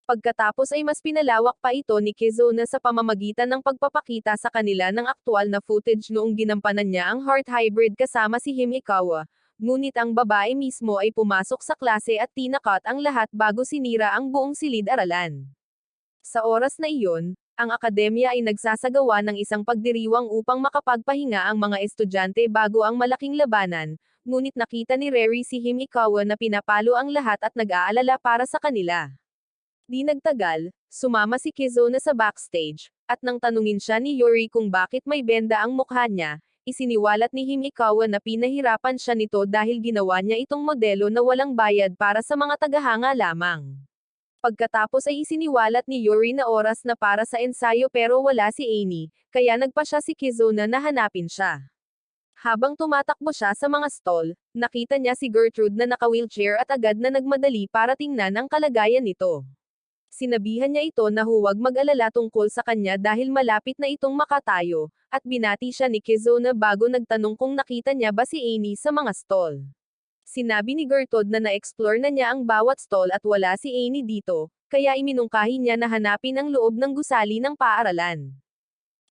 Pagkatapos ay mas pinalawak pa ito ni Kizuna sa pamamagitan ng pagpapakita sa kanila ng aktwal na footage noong ginampanan niya ang heart hybrid kasama si Himikawa, ngunit ang babae mismo ay pumasok sa klase at tinakat ang lahat bago sinira ang buong silid-aralan. Sa oras na iyon, ang akademya ay nagsasagawa ng isang pagdiriwang upang makapagpahinga ang mga estudyante bago ang malaking labanan, ngunit nakita ni Reri si Himikawa na pinapalo ang lahat at nag-aalala para sa kanila. Di nagtagal, sumama si Kizuna sa backstage, at nang tanungin siya ni Yuri kung bakit may benda ang mukha niya, isiniwalat ni Himikawa na pinahirapan siya nito dahil ginawa niya itong modelo na walang bayad para sa mga tagahanga lamang. Pagkatapos ay isiniwalat ni Yuri na oras na para sa ensayo pero wala si Amy, kaya nagpa siya si Kizuna na hanapin siya. Habang tumatakbo siya sa mga stall, nakita niya si Gertrude na naka-wheelchair at agad na nagmadali para tingnan ang kalagayan nito. Sinabihan niya ito na huwag mag-alala tungkol sa kanya dahil malapit na itong makatayo, at binati siya ni Kizuna bago nagtanong kung nakita niya ba si Amy sa mga stall. Sinabi ni Gertrude na na-explore na niya ang bawat stall at wala si Amy dito, kaya iminungkahi niya na hanapin ang loob ng gusali ng paaralan.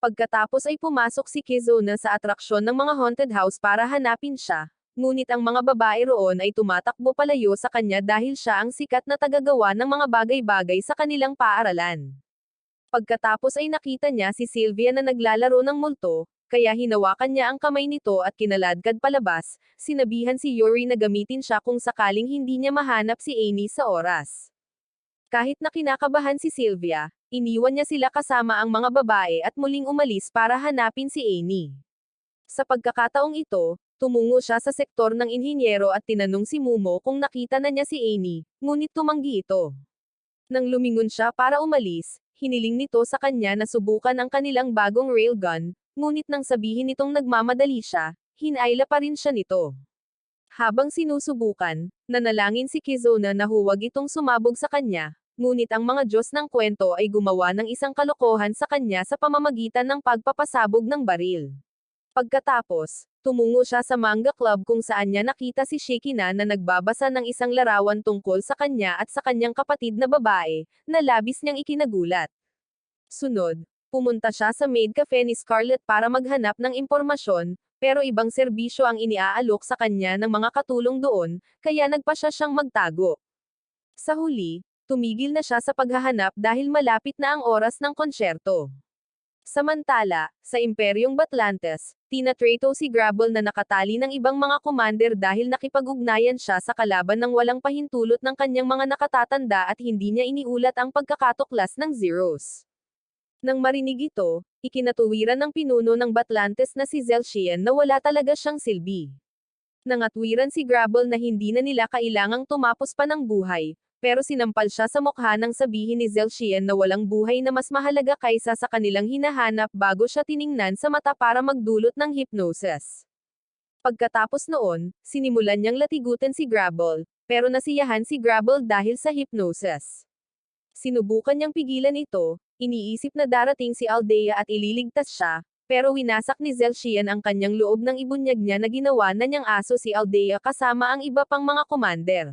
Pagkatapos ay pumasok si Kizuna sa atraksyon ng mga haunted house para hanapin siya, ngunit ang mga babae roon ay tumatakbo palayo sa kanya dahil siya ang sikat na tagagawa ng mga bagay-bagay sa kanilang paaralan. Pagkatapos ay nakita niya si Sylvia na naglalaro ng multo, kaya hinawakan niya ang kamay nito at kinaladkad palabas, sinabihan si Yuri na gamitin siya kung sakaling hindi niya mahanap si Amy sa oras. Kahit na kinakabahan si Sylvia, iniwan niya sila kasama ang mga babae at muling umalis para hanapin si Amy. Sa pagkakataong ito, tumungo siya sa sektor ng inhinyero at tinanong si Mumo kung nakita na niya si Amy, ngunit tumanggi ito. Nang lumingon siya para umalis, hiniling nito sa kanya na subukan ang kanilang bagong railgun, ngunit nang sabihin nitong nagmamadali siya, hinayla pa rin siya nito. Habang sinusubukan, nanalangin si Kizuna na huwag itong sumabog sa kanya, ngunit ang mga Diyos ng kwento ay gumawa ng isang kalokohan sa kanya sa pamamagitan ng pagpapasabog ng baril. Pagkatapos, tumungo siya sa manga club kung saan niya nakita si Shikina na nagbabasa ng isang larawan tungkol sa kanya at sa kanyang kapatid na babae, na labis niyang ikinagulat. Sunod, pumunta siya sa maid cafe ni Scarlett para maghanap ng impormasyon, pero ibang serbisyo ang iniaalok sa kanya ng mga katulong doon, kaya nagpa siya siyang magtago. Sa huli, tumigil na siya sa paghahanap dahil malapit na ang oras ng konsyerto. Samantala, sa Imperyong Batlantes, tinatrato si Grabble na nakatali ng ibang mga commander dahil nakipag-ugnayan siya sa kalaban ng walang pahintulot ng kanyang mga nakatatanda at hindi niya iniulat ang pagkakatuklas ng Zeros. Nang marinig ito, ikinatuwiran ng pinuno ng Batlantes na si Zelchian na wala talaga siyang silbi. Nangatwiran si Grabble na hindi na nila kailangang tumapos pa ng buhay, pero sinampal siya sa mukha nang sabihin ni Zelchian na walang buhay na mas mahalaga kaysa sa kanilang hinahanap bago siya tiningnan sa mata para magdulot ng hypnosis. Pagkatapos noon, sinimulan niyang latigutan si Grabble, pero nasiyahan si Grabble dahil sa hypnosis. Sinubukan niyang pigilan ito, iniisip na darating si Aldea at ililigtas siya, pero winasak ni Zelchian ang kanyang loob ng ibunyag niya na ginawa na niyang aso si Aldea kasama ang iba pang mga commander.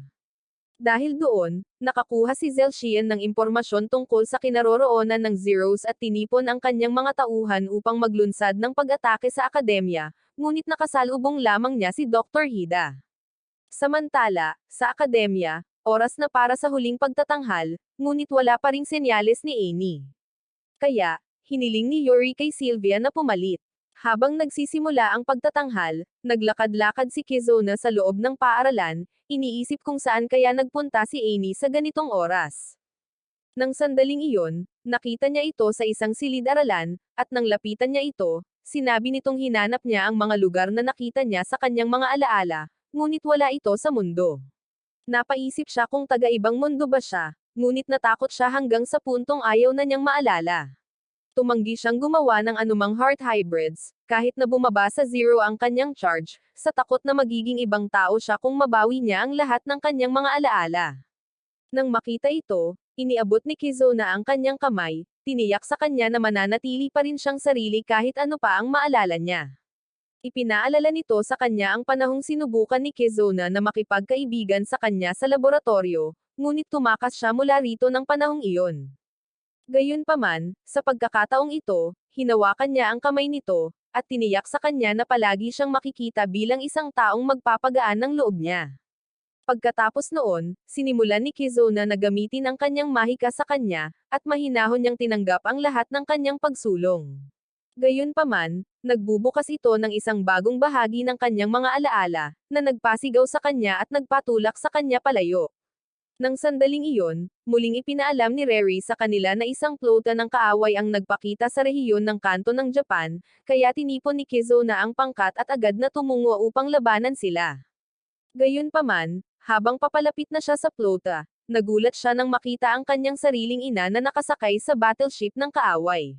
Dahil doon, nakakuha si Zelchian ng impormasyon tungkol sa kinaroroonan ng Zeros at tinipon ang kanyang mga tauhan upang maglunsad ng pag-atake sa akademya, ngunit nakasalubong lamang niya si Dr. Hida. Samantala, sa akademya, oras na para sa huling pagtatanghal, ngunit wala pa ring senyales ni Amy. Kaya, hiniling ni Yuri kay Sylvia na pumalit. Habang nagsisimula ang pagtatanghal, naglakad-lakad si Kizuna sa loob ng paaralan, iniisip kung saan kaya nagpunta si Amy sa ganitong oras. Nang sandaling iyon, nakita niya ito sa isang silid-aralan, at nang lapitan niya ito, sinabi nitong hinanap niya ang mga lugar na nakita niya sa kanyang mga alaala, ngunit wala ito sa mundo. Napaisip siya kung taga-ibang mundo ba siya, ngunit natakot siya hanggang sa puntong ayaw na niyang maalala. Tumanggi siyang gumawa ng anumang heart hybrids, kahit na bumaba sa zero ang kanyang charge, sa takot na magiging ibang tao siya kung mabawi niya ang lahat ng kanyang mga alaala. Nang makita ito, iniabot ni Kizuna ang kanyang kamay, tiniyak sa kanya na mananatili pa rin siyang sarili kahit ano pa ang maalala niya. Ipinaalala nito sa kanya ang panahong sinubukan ni Kizuna na makipagkaibigan sa kanya sa laboratorio, ngunit tumakas siya mula rito ng panahong iyon. Gayunpaman, sa pagkakataong ito, hinawakan niya ang kamay nito, at tiniyak sa kanya na palagi siyang makikita bilang isang taong magpapagaan ng loob niya. Pagkatapos noon, sinimulan ni Kizuna na gamitin ang kanyang mahika sa kanya, at mahinahon niyang tinanggap ang lahat ng kanyang pagsulong. Gayunpaman, nagbubukas ito ng isang bagong bahagi ng kanyang mga alaala, na nagpasigaw sa kanya at nagpatulak sa kanya palayo. Nang sandaling iyon, muling ipinaalam ni Reri sa kanila na isang plota ng kaaway ang nagpakita sa rehiyon ng kanto ng Japan, kaya tinipon ni Kizuna ang pangkat at agad na tumungo upang labanan sila. Gayunpaman, habang papalapit na siya sa plota, nagulat siya nang makita ang kanyang sariling ina na nakasakay sa battleship ng kaaway.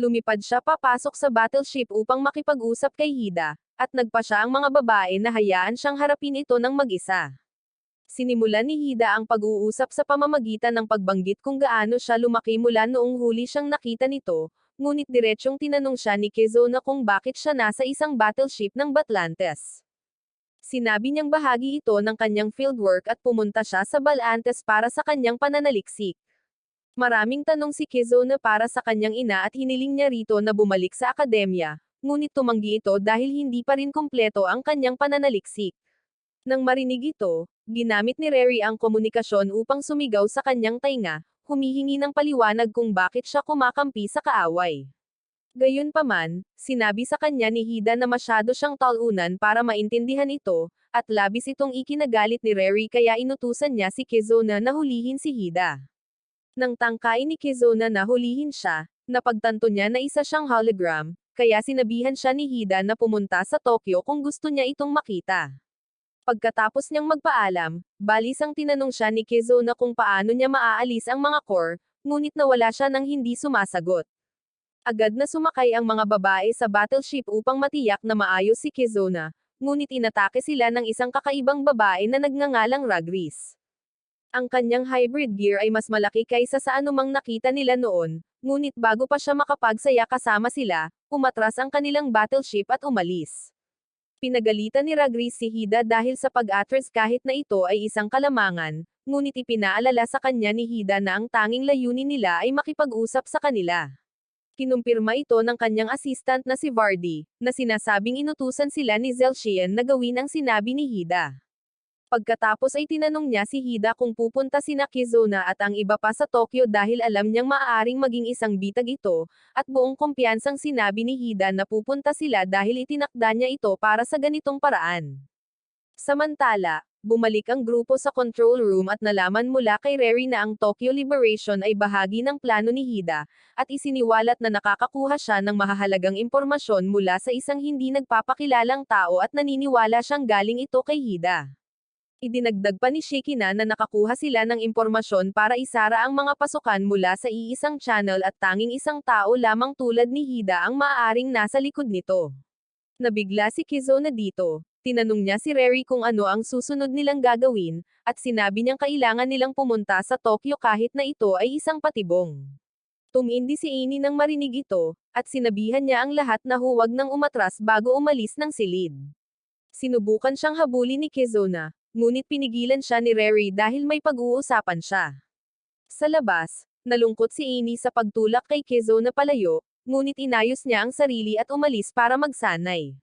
Lumipad siya papasok sa battleship upang makipag-usap kay Hida, at nagpa siya ang mga babae na hayaan siyang harapin ito ng mag-isa. Sinimulan ni Hida ang pag-uusap sa pamamagitan ng pagbanggit kung gaano siya lumaki mula noong huli siyang nakita nito, ngunit diretsyong tinanong siya ni Kizuna kung bakit siya nasa isang battleship ng Batlantes. Sinabi niyang bahagi ito ng kanyang fieldwork at pumunta siya sa Balantes para sa kanyang pananaliksik. Maraming tanong si Kizuna para sa kanyang ina at hiniling niya rito na bumalik sa akademya, ngunit tumanggi ito dahil hindi pa rin kumpleto ang kanyang pananaliksik. Nang marinig ito, ginamit ni Reri ang komunikasyon upang sumigaw sa kanyang tainga, humihingi ng paliwanag kung bakit siya kumakampi sa kaaway. Gayunpaman, sinabi sa kanya ni Hida na masyado siyang talunan para maintindihan ito, at labis itong ikinagalit ni Reri kaya inutusan niya si Kizuna na hulihin si Hida. Nang tangkain ni Kizuna na hulihin siya, napagtanto niya na isa siyang hologram, kaya sinabihan siya ni Hida na pumunta sa Tokyo kung gusto niya itong makita. Pagkatapos niyang magpaalam, balisang tinanong siya ni Kizuna kung paano niya maaalis ang mga core, ngunit nawala siya nang hindi sumasagot. Agad na sumakay ang mga babae sa battleship upang matiyak na maayos si Kizuna, ngunit inatake sila ng isang kakaibang babae na nagngangalang Ragris. Ang kanyang hybrid gear ay mas malaki kaysa sa anumang nakita nila noon, ngunit bago pa siya makapagsaya kasama sila, umatras ang kanilang battleship at umalis. Pinagalitan ni Ragris si Hida dahil sa pag-atras kahit na ito ay isang kalamangan, ngunit ipinaalala sa kanya ni Hida na ang tanging layunin nila ay makipag-usap sa kanila. Kinumpirma ito ng kanyang assistant na si Vardy, na sinasabing inutusan sila ni Zelchian na gawin ang sinabi ni Hida. Pagkatapos ay tinanong niya si Hida kung pupunta sina Kizuna at ang iba pa sa Tokyo dahil alam niyang maaaring maging isang bitag ito, at buong kumpiyansang sinabi ni Hida na pupunta sila dahil itinakda niya ito para sa ganitong paraan. Samantala, bumalik ang grupo sa control room at nalaman mula kay Reri na ang Tokyo Liberation ay bahagi ng plano ni Hida, at isiniwalat na nakakakuha siya ng mahahalagang impormasyon mula sa isang hindi nagpapakilalang tao at naniniwala siyang galing ito kay Hida. Idinagdag pa ni Shikina na nakakuha sila ng impormasyon para isara ang mga pasukan mula sa iisang channel at tanging isang tao lamang tulad ni Hida ang maaaring nasa likod nito. Nabigla si Kizuna dito. Tinanong niya si Reri kung ano ang susunod nilang gagawin, at sinabi niyang kailangan nilang pumunta sa Tokyo kahit na ito ay isang patibong. Tumindi si Amy nang marinig ito, at sinabihan niya ang lahat na huwag nang umatras bago umalis ng silid. Sinubukan siyang habulin ni Kizuna, ngunit pinigilan siya ni Reri dahil may pag-uusapan siya. Sa labas, nalungkot si Amy sa pagtulak kay Kizuna palayo, ngunit inayos niya ang sarili at umalis para magsanay.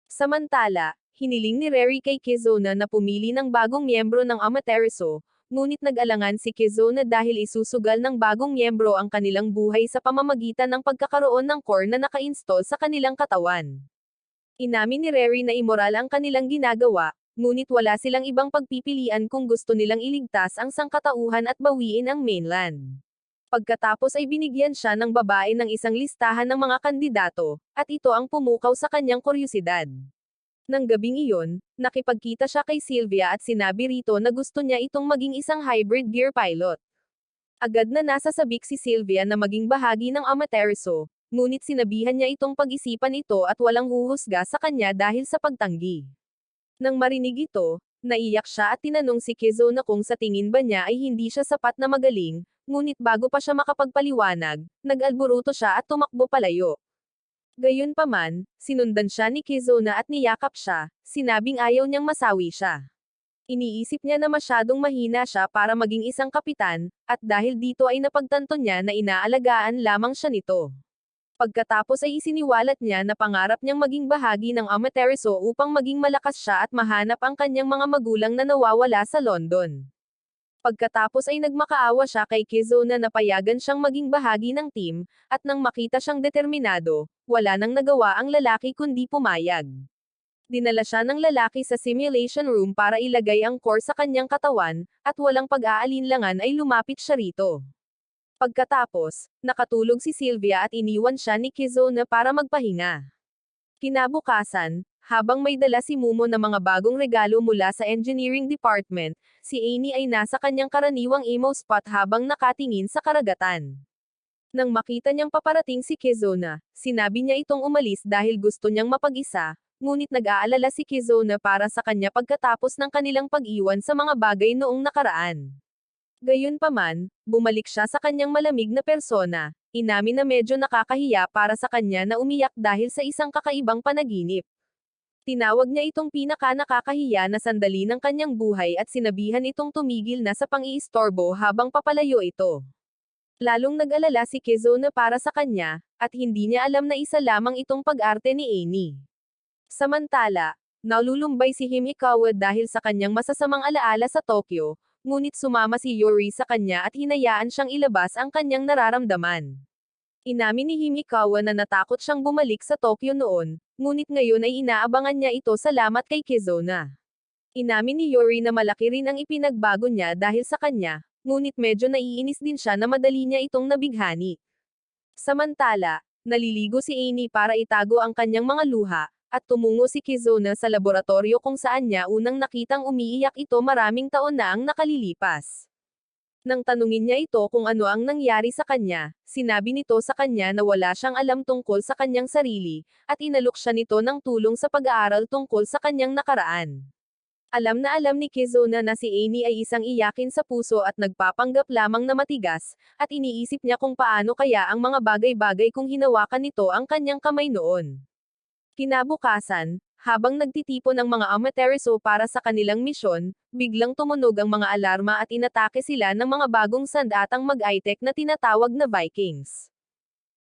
Samantala, hiniling ni Reri kay Kizuna na pumili ng bagong miyembro ng Amaterasu, ngunit nag-alangan si Kizuna dahil isusugal ng bagong miyembro ang kanilang buhay sa pamamagitan ng pagkakaroon ng core na naka-install sa kanilang katawan. Inamin ni Reri na immoral ang kanilang ginagawa, ngunit wala silang ibang pagpipilian kung gusto nilang iligtas ang sangkatauhan at bawiin ang mainland. Pagkatapos ay binigyan siya ng babae ng isang listahan ng mga kandidato, at ito ang pumukaw sa kanyang kuryosidad. Nang gabing iyon, nakipagkita siya kay Sylvia at sinabi rito na gusto niya itong maging isang hybrid gear pilot. Agad na nasasabik si Sylvia na maging bahagi ng Amaterasu, ngunit sinabihan niya itong pag-isipan ito at walang huhusga sa kanya dahil sa pagtanggi. Nang marinig ito, naiyak siya at tinanong si Kizuna kung sa tingin ba niya ay hindi siya sapat na magaling, ngunit bago pa siya makapagpaliwanag, nag-alburuto siya at tumakbo palayo. Gayunpaman, sinundan siya ni Kizuna at niyakap siya, sinabing ayaw niyang masawi siya. Iniisip niya na masyadong mahina siya para maging isang kapitan, at dahil dito ay napagtanto niya na inaalagaan lamang siya nito. Pagkatapos ay isiniwalat niya na pangarap niyang maging bahagi ng Amaterasu upang maging malakas siya at mahanap ang kanyang mga magulang na nawawala sa London. Pagkatapos ay nagmakaawa siya kay Kizuna na payagan siyang maging bahagi ng team, at nang makita siyang determinado, wala nang nagawa ang lalaki kundi pumayag. Dinala siya ng lalaki sa simulation room para ilagay ang core sa kanyang katawan, at walang pag-aalinlangan ay lumapit siya rito. Pagkatapos, nakatulog si Sylvia at iniwan siya ni Kizuna para magpahinga. Kinabukasan, habang may dala si Mumo na mga bagong regalo mula sa engineering department, si Amy ay nasa kanyang karaniwang emo spot habang nakatingin sa karagatan. Nang makita niyang paparating si Kizuna, sinabi niya itong umalis dahil gusto niyang mapag-isa, ngunit nag-aalala si Kizuna para sa kanya pagkatapos ng kanilang pag-iwan sa mga bagay noong nakaraan. Gayunpaman, bumalik siya sa kanyang malamig na persona, inamin na medyo nakakahiya para sa kanya na umiyak dahil sa isang kakaibang panaginip. Tinawag niya itong pinaka-nakakahiya na sandali ng kanyang buhay at sinabihan itong tumigil na sa pang-iistorbo habang papalayo ito. Lalong nag-alala si Kizuna para sa kanya, at hindi niya alam na isa lamang itong pag-arte ni Amy. Samantala, nalulumbay si Himikawa dahil sa kanyang masasamang alaala sa Tokyo, ngunit sumama si Yuri sa kanya at hinayaan siyang ilabas ang kanyang nararamdaman. Inamin ni Himikawa na natakot siyang bumalik sa Tokyo noon, ngunit ngayon ay inaabangan niya ito salamat kay Kizuna. Inamin ni Yuri na malaki rin ang ipinagbago niya dahil sa kanya, ngunit medyo naiinis din siya na madali niya itong nabighani. Samantala, naliligo si Amy para itago ang kanyang mga luha, at tumungo si Kizuna sa laboratorio kung saan niya unang nakitang umiiyak ito maraming taon na ang nakalilipas. Nang tanungin niya ito kung ano ang nangyari sa kanya, sinabi nito sa kanya na wala siyang alam tungkol sa kanyang sarili, at inalok siya nito ng tulong sa pag-aaral tungkol sa kanyang nakaraan. Alam na alam ni Kizuna na si Amy ay isang iyakin sa puso at nagpapanggap lamang na matigas, at iniisip niya kung paano kaya ang mga bagay-bagay kung hinawakan nito ang kanyang kamay noon. Kinabukasan, habang nagtitipon ng mga Amaterasu para sa kanilang misyon, biglang tumunog ang mga alarma at inatake sila ng mga bagong sandatang mag-high-tech na tinatawag na Vikings.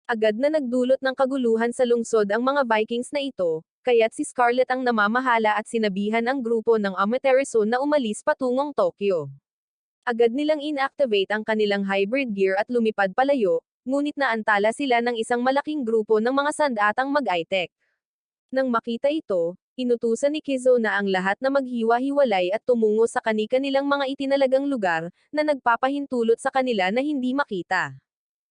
Agad na nagdulot ng kaguluhan sa lungsod ang mga Vikings na ito, kaya't si Scarlet ang namamahala at sinabihan ang grupo ng Amaterasu na umalis patungong Tokyo. Agad nilang inactivate ang kanilang hybrid gear at lumipad palayo, ngunit naantala sila ng isang malaking grupo ng mga sandatang mag-high-tech. Nang makita ito, inutusan ni Kizuna ang lahat na maghiwa-hiwalay at tumungo sa kani-kanilang mga itinalagang lugar, na nagpapahintulot sa kanila na hindi makita.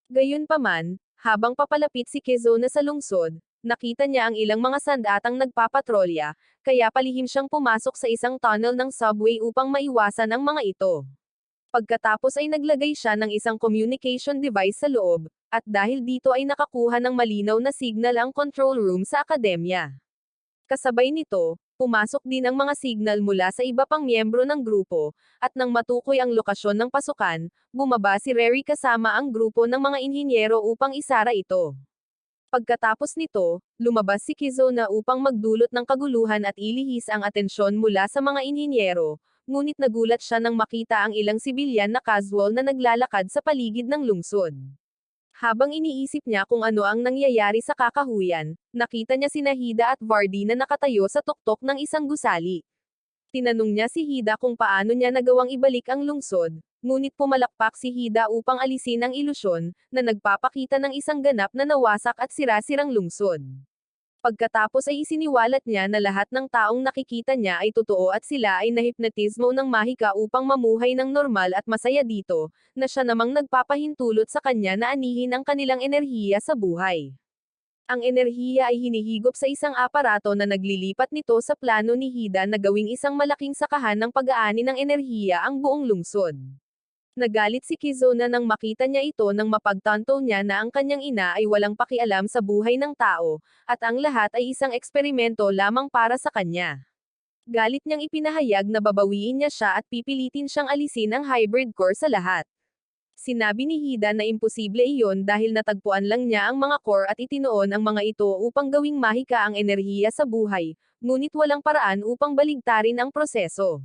Gayunpaman, habang papalapit si Kizuna sa lungsod, nakita niya ang ilang mga sandatang nagpapatrolya, kaya palihim siyang pumasok sa isang tunnel ng subway upang maiwasan ang mga ito. Pagkatapos ay naglagay siya ng isang communication device sa loob, at dahil dito ay nakakuha ng malinaw na signal ang control room sa akademya. Kasabay nito, pumasok din ang mga signal mula sa iba pang miyembro ng grupo, at nang matukoy ang lokasyon ng pasukan, bumaba si Reri kasama ang grupo ng mga inhinyero upang isara ito. Pagkatapos nito, lumabas si Kizuna upang magdulot ng kaguluhan at ilihis ang atensyon mula sa mga inhinyero, ngunit nagulat siya nang makita ang ilang sibilyan na casual na naglalakad sa paligid ng lungsod. Habang iniisip niya kung ano ang nangyayari sa kakahuyan, nakita niya sina Hida at Vardy na nakatayo sa tuktok ng isang gusali. Tinanong niya si Hida kung paano niya nagawang ibalik ang lungsod, ngunit pumalakpak si Hida upang alisin ang ilusyon, na nagpapakita ng isang ganap na nawasak at sira-sirang lungsod. Pagkatapos ay isiniwalat niya na lahat ng taong nakikita niya ay totoo at sila ay nahipnotismo ng mahika upang mamuhay ng normal at masaya dito, na siya namang nagpapahintulot sa kanya na anihin ang kanilang enerhiya sa buhay. Ang enerhiya ay hinihigop sa isang aparato na naglilipat nito sa plano ni Hida na gawing isang malaking sakahan ng pag-aani ng enerhiya ang buong lungsod. Nagalit si Kizuna nang makita niya ito nang mapagtanto niya na ang kanyang ina ay walang pakialam sa buhay ng tao, at ang lahat ay isang eksperimento lamang para sa kanya. Galit niyang ipinahayag na babawiin niya siya at pipilitin siyang alisin ang hybrid core sa lahat. Sinabi ni Hida na imposible iyon dahil natagpuan lang niya ang mga core at itinoon ang mga ito upang gawing mahika ang enerhiya sa buhay, ngunit walang paraan upang baligtarin ang proseso.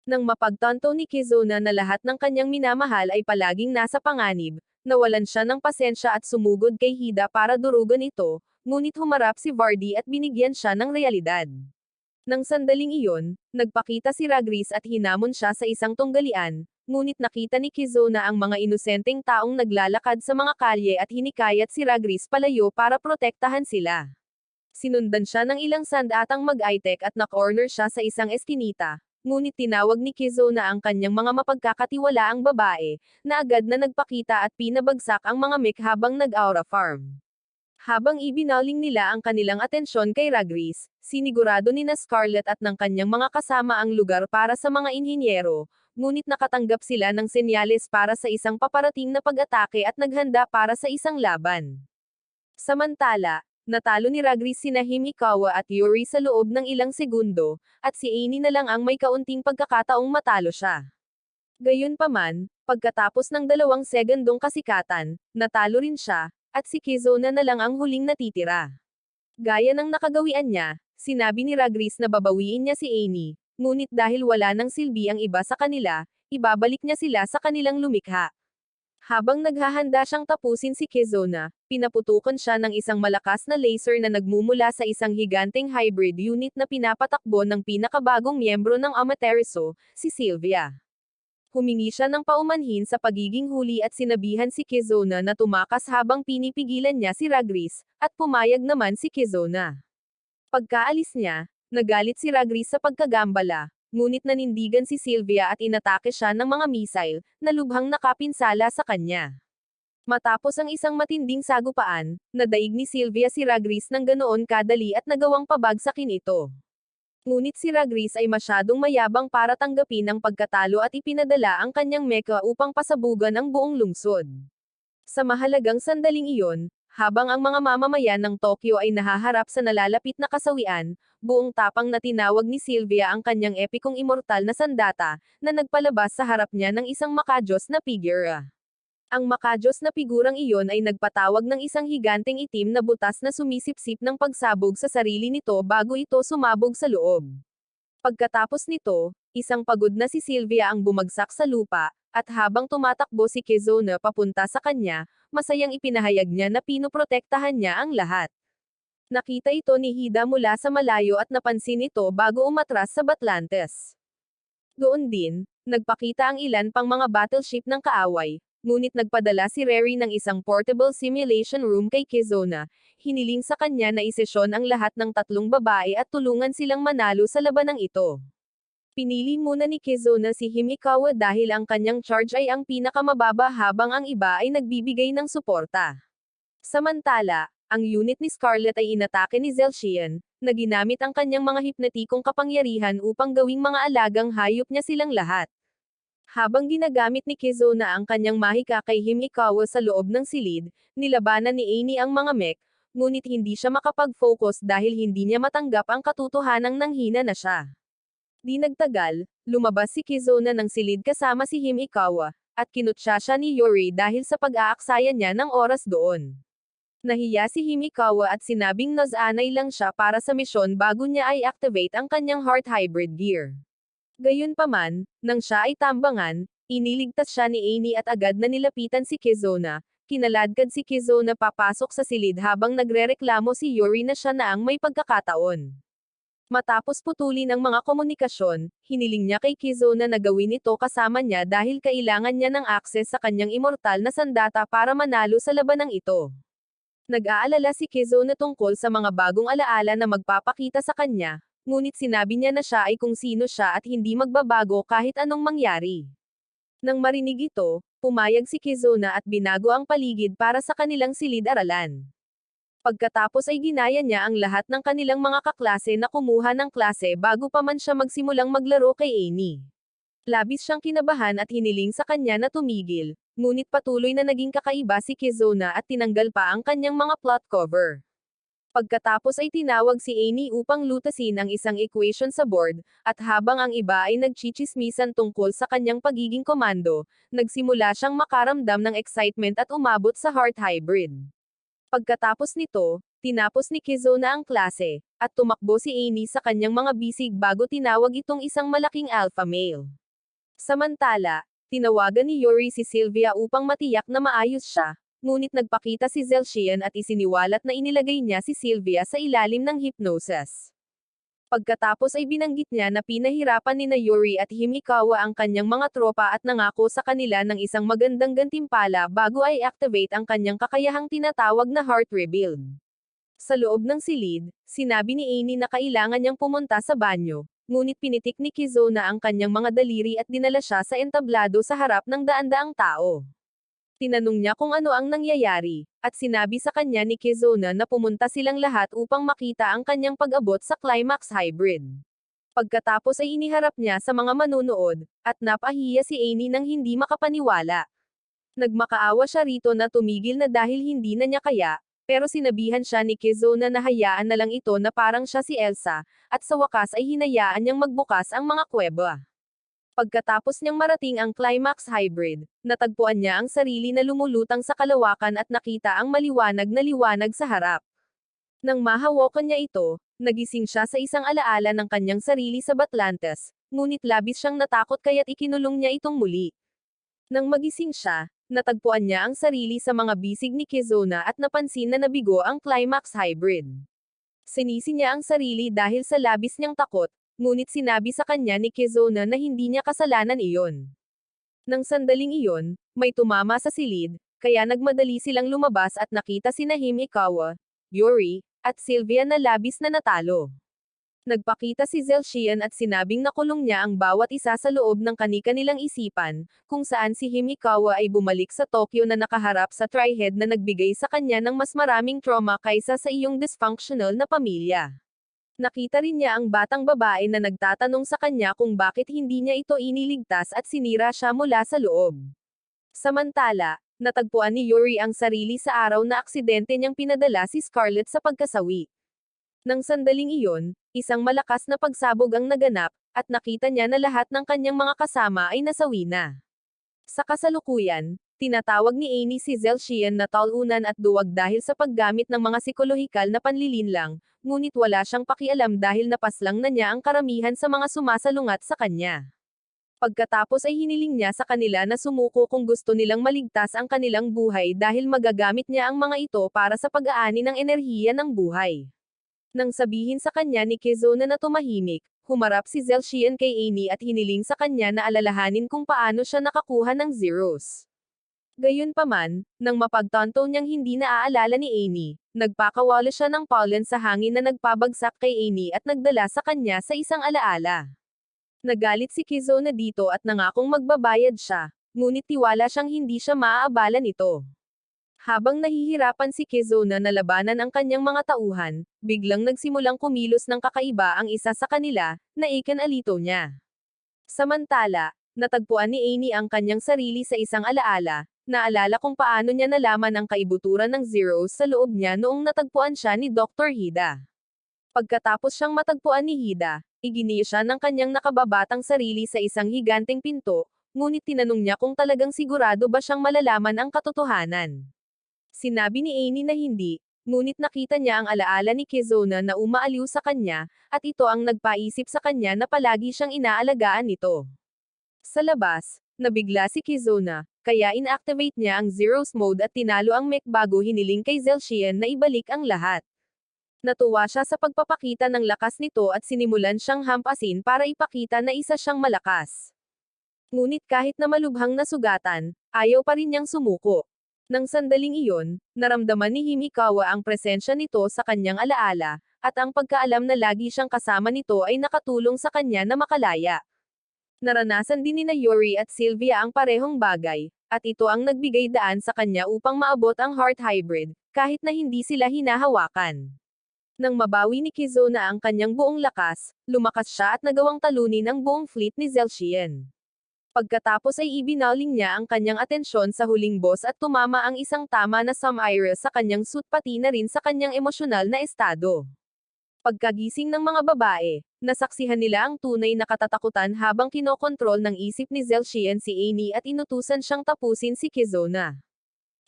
Nang mapagtanto ni Kizuna na lahat ng kanyang minamahal ay palaging nasa panganib, nawalan siya ng pasensya at sumugod kay Hida para durugan ito, ngunit humarap si Vardy at binigyan siya ng realidad. Nang sandaling iyon, nagpakita si Ragris at hinamon siya sa isang tunggalian, ngunit nakita ni Kizuna ang mga inosenteng taong naglalakad sa mga kalye at hinikayat si Ragris palayo para protektahan sila. Sinundan siya ng ilang sandatang mag-aitek at na-corner siya sa isang eskinita, ngunit tinawag ni Kizuna ang kanyang mga mapagkakatiwalaang babae, na agad na nagpakita at pinabagsak ang mga mech habang nag-aura farm. Habang ibinaling nila ang kanilang atensyon kay Ragris, sinigurado ni na Scarlett at ng kanyang mga kasama ang lugar para sa mga inhinyero, ngunit nakatanggap sila ng senyales para sa isang paparating na pag-atake at naghanda para sa isang laban. Samantala, natalo ni Ragris sina Himikawa at Yuri sa loob ng ilang segundo, at si Amy na lang ang may kaunting pagkakataong matalo siya. Gayunpaman, pagkatapos ng 2 segundong kasikatan, natalo rin siya, at si Kizuna na lang ang huling natitira. Gaya ng nakagawian niya, sinabi ni Ragris na babawiin niya si Amy, ngunit dahil wala nang silbi ang iba sa kanila, ibabalik niya sila sa kanilang lumikha. Habang naghahanda siyang tapusin si Kizuna, pinaputukan siya ng isang malakas na laser na nagmumula sa isang higanteng hybrid unit na pinapatakbo ng pinakabagong miyembro ng Amaterasu, si Sylvia. Humingi siya ng paumanhin sa pagiging huli at sinabihan si Kizuna na tumakas habang pinipigilan niya si Ragris, at pumayag naman si Kizuna. Pagkaalis niya, nagalit si Ragris sa pagkagambala, ngunit nanindigan si Sylvia at inatake siya ng mga missile, na lubhang nakapinsala sa kanya. Matapos ang isang matinding sagupaan, nadaig ni Sylvia si Ragris ng ganoon kadali at nagawang pabagsakin ito. Ngunit si Ragris ay masyadong mayabang para tanggapin ang pagkatalo at ipinadala ang kanyang mecha upang pasabugan ang buong lungsod. Sa mahalagang sandaling iyon, habang ang mga mamamayan ng Tokyo ay nahaharap sa nalalapit na kasawian, buong tapang na tinawag ni Sylvia ang kanyang epikong immortal na sandata, na nagpalabas sa harap niya ng isang makajos na figura. Ang makajos na figurang iyon ay nagpatawag ng isang higanteng itim na butas na sumisipsip ng pagsabog sa sarili nito bago ito sumabog sa loob. Pagkatapos nito, isang pagod na si Sylvia ang bumagsak sa lupa, at habang tumatakbo si Kizuna papunta sa kanya, masayang ipinahayag niya na pinoprotektahan niya ang lahat. Nakita ito ni Hida mula sa malayo at napansin ito bago umatras sa Batlantes. Doon din, nagpakita ang ilan pang mga battleship ng kaaway, ngunit nagpadala si Rary ng isang portable simulation room kay Kizuna, hiniling sa kanya na isesyon ang lahat ng 3 babae at tulungan silang manalo sa labanang ito. Pinili muna ni Kizuna si Himikawa dahil ang kanyang charge ay ang pinakamababa habang ang iba ay nagbibigay ng suporta. Samantala, ang unit ni Scarlett ay inatake ni Zelchian, na ginamit ang kanyang mga hipnotikong kapangyarihan upang gawing mga alagang hayop niya silang lahat. Habang ginagamit ni Kizuna ang kanyang mahika kay Himikawa sa loob ng silid, nilabanan ni Amy ang mga mech, ngunit hindi siya makapag-focus dahil hindi niya matanggap ang katotohanang nanghina na siya. Di nagtagal, lumabas si Kizuna ng silid kasama si Himikawa, at kinutya siya ni Yuri dahil sa pag-aaksaya niya ng oras doon. Nahiya si Himikawa at sinabing nasanay lang siya para sa misyon bago niya ay activate ang kanyang heart hybrid gear. Gayunpaman, nang siya ay tambangan, iniligtas siya ni Amy at agad na nilapitan si Kizuna. Kinaladkad si Kizuna papasok sa silid habang nagrereklamo si Yuri na siya na ang may pagkakataon. Matapos putulin ang mga komunikasyon, hiniling niya kay Kizuna na gawin ito kasama niya dahil kailangan niya ng akses sa kanyang immortal na sandata para manalo sa labanang ito. Nag-aalala si Kizuna tungkol sa mga bagong alaala na magpapakita sa kanya, ngunit sinabi niya na siya ay kung sino siya at hindi magbabago kahit anong mangyari. Nang marinig ito, pumayag si Kizuna at binago ang paligid para sa kanilang silid-aralan. Pagkatapos ay ginaya niya ang lahat ng kanilang mga kaklase na kumuha ng klase bago pa man siya magsimulang maglaro kay Amy. Labis siyang kinabahan at hiniling sa kanya na tumigil, ngunit patuloy na naging kakaiba si Kizuna at tinanggal pa ang kanyang mga plot cover. Pagkatapos ay tinawag si Amy upang lutasin ang isang equation sa board, at habang ang iba ay nagchichismisan tungkol sa kanyang pagiging komando, nagsimula siyang makaramdam ng excitement at umabot sa heart hybrid. Pagkatapos nito, Tinapos ni Kizuna ang klase, at tumakbo si Amy sa kanyang mga bisig bago tinawag itong isang malaking alpha male. Samantala, tinawagan ni Yuri si Sylvia upang matiyak na maayos siya, ngunit nagpakita si Zelchian at isiniwalat na inilagay niya si Sylvia sa ilalim ng hypnosis. Pagkatapos ay binanggit niya na pinahirapan ni Yuri at Himikawa ang kanyang mga tropa at nangako sa kanila ng isang magandang gantimpala bago ay activate ang kanyang kakayahang tinatawag na heart rebuild. Sa loob ng silid, sinabi ni Amy na kailangan niyang pumunta sa banyo, ngunit pinitik ni Kizuna ang kanyang mga daliri at dinala siya sa entablado sa harap ng daan-daang tao. Tinanong niya kung ano ang nangyayari, at sinabi sa kanya ni Kizuna na pumunta silang lahat upang makita ang kanyang pag-abot sa Climax Hybrid. Pagkatapos ay iniharap niya sa mga manunood, at napahiya si Amy nang hindi makapaniwala. Nagmakaawa siya rito na tumigil na dahil hindi na niya kaya, pero sinabihan siya ni Kizuna na hayaan na lang ito na parang siya si Elsa, at sa wakas ay hinayaan niyang magbukas ang mga kuweba. Pagkatapos niyang marating ang Climax Hybrid, natagpuan niya ang sarili na lumulutang sa kalawakan at nakita ang maliwanag na liwanag sa harap. Nang mahawakan niya ito, nagising siya sa isang alaala ng kanyang sarili sa Batlantes, ngunit labis siyang natakot kaya't ikinulong niya itong muli. Nang magising siya, natagpuan niya ang sarili sa mga bisig ni Kizuna at napansin na nabigo ang Climax Hybrid. Sinisi niya ang sarili dahil sa labis niyang takot, ngunit sinabi sa kanya ni Kizuna na hindi niya kasalanan iyon. Nang sandaling iyon, may tumama sa silid, kaya nagmadali silang lumabas at nakita sina Himikawa, Yuri, at Sylvia na labis na natalo. Nagpakita si Zelchian at sinabing nakulong niya ang bawat isa sa loob ng kani-kanilang isipan, kung saan si Himikawa ay bumalik sa Tokyo na nakaharap sa Trihead na nagbigay sa kanya ng mas maraming trauma kaysa sa iyong dysfunctional na pamilya. Nakita rin niya ang batang babae na nagtatanong sa kanya kung bakit hindi niya ito iniligtas at sinira siya mula sa loob. Samantala, natagpuan ni Yuri ang sarili sa araw na aksidente niyang pinadala si Scarlett sa pagkasawi. Nang sandaling iyon, isang malakas na pagsabog ang naganap, at nakita niya na lahat ng kanyang mga kasama ay nasawi na. Sa kasalukuyan, tinatawag ni Amy si Zelchian na talunan at duwag dahil sa paggamit ng mga psikolohikal na panlilinlang, ngunit wala siyang pakialam dahil napaslang na niya ang karamihan sa mga sumasalungat sa kanya. Pagkatapos ay hiniling niya sa kanila na sumuko kung gusto nilang maligtas ang kanilang buhay dahil magagamit niya ang mga ito para sa pag-aani ng enerhiya ng buhay. Nang sabihin sa kanya ni Kizuna na tumahimik, humarap si Zelchian kay Amy at hiniling sa kanya na alalahanin kung paano siya nakakuha ng zeros. Gayunpaman, nang mapagtanto niyang hindi naaalala ni Amy, nagpakawala siya ng pollen sa hangin na nagpabagsak kay Amy at nagdala sa kanya sa isang alaala. Nagalit si Kizuna dito at nangakong magbabayad siya, ngunit tiwala siyang hindi siya maaabala nito. Habang nahihirapan si Kizuna na labanan ang kanyang mga tauhan, biglang nagsimulang kumilos ng kakaiba ang isa sa kanila, na ikan-alito niya. Samantala, natagpuan ni Amy ang kanyang sarili sa isang alaala, naalala kung paano niya nalaman ang kaibuturan ng zeros sa loob niya noong natagpuan siya ni Dr. Hida. Pagkatapos siyang matagpuan ni Hida, iginiyo siya ng kanyang nakababatang sarili sa isang higanteng pinto, ngunit tinanong niya kung talagang sigurado ba siyang malalaman ang katotohanan. Sinabi ni Amy na hindi, ngunit nakita niya ang alaala ni Kizuna na umaaliw sa kanya, at ito ang nagpaisip sa kanya na palagi siyang inaalagaan nito. Sa labas, nabigla si Kizuna, kaya inactivate niya ang Zeros mode at tinalo ang mech bago hiniling kay Zelchian na ibalik ang lahat. Natuwa siya sa pagpapakita ng lakas nito at sinimulan siyang hampasin para ipakita na isa siyang malakas. Ngunit kahit na malubhang nasugatan, ayaw pa rin niyang sumuko. Nang sandaling iyon, naramdaman ni Himikawa ang presensya nito sa kanyang alaala, at ang pagkaalam na lagi siyang kasama nito ay nakatulong sa kanya na makalaya. Naranasan din ni Yuri at Sylvia ang parehong bagay, at ito ang nagbigay daan sa kanya upang maabot ang heart hybrid, kahit na hindi sila hinahawakan. Nang mabawi ni Kizuna ang kanyang buong lakas, lumakas siya at nagawang talunin ang buong fleet ni Zelchian. Pagkatapos ay ibinaling niya ang kanyang atensyon sa huling boss at tumama ang isang tama na Samira sa kanyang suit pati na rin sa kanyang emosyonal na estado. Pagkagising ng mga babae, nasaksihan nila ang tunay na katatakutan habang kinokontrol ng isip ni Zelchian si Amy at inutusan siyang tapusin si Kizuna.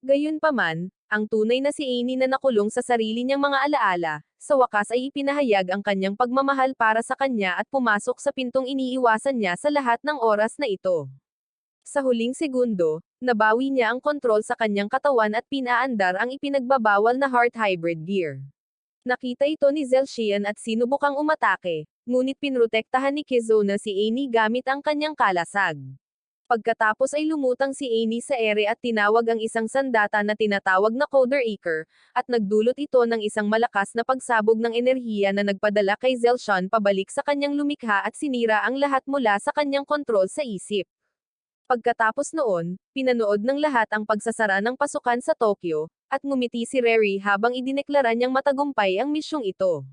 Gayunpaman, Ang tunay na si Amy na nakulong sa sarili niyang mga alaala, sa wakas ay ipinahayag ang kanyang pagmamahal para sa kanya at pumasok sa pintong iniiwasan niya sa lahat ng oras na ito. Sa huling segundo, nabawi niya ang kontrol sa kanyang katawan at pinaandar ang ipinagbabawal na heart hybrid gear. Nakita ito ni Zelchian at sinubukang umatake, ngunit pinrotektahan ni Kizuna si Amy gamit ang kanyang kalasag. Pagkatapos ay lumutang si Amy sa ere at tinawag ang isang sandata na tinatawag na Coder Acre, at nagdulot ito ng isang malakas na pagsabog ng enerhiya na nagpadala kay Zelchan pabalik sa kanyang lumikha at sinira ang lahat mula sa kanyang kontrol sa isip. Pagkatapos noon, pinanood ng lahat ang pagsasara ng pasukan sa Tokyo, at ngumiti si Reri habang idineklara niyang matagumpay ang misyong ito.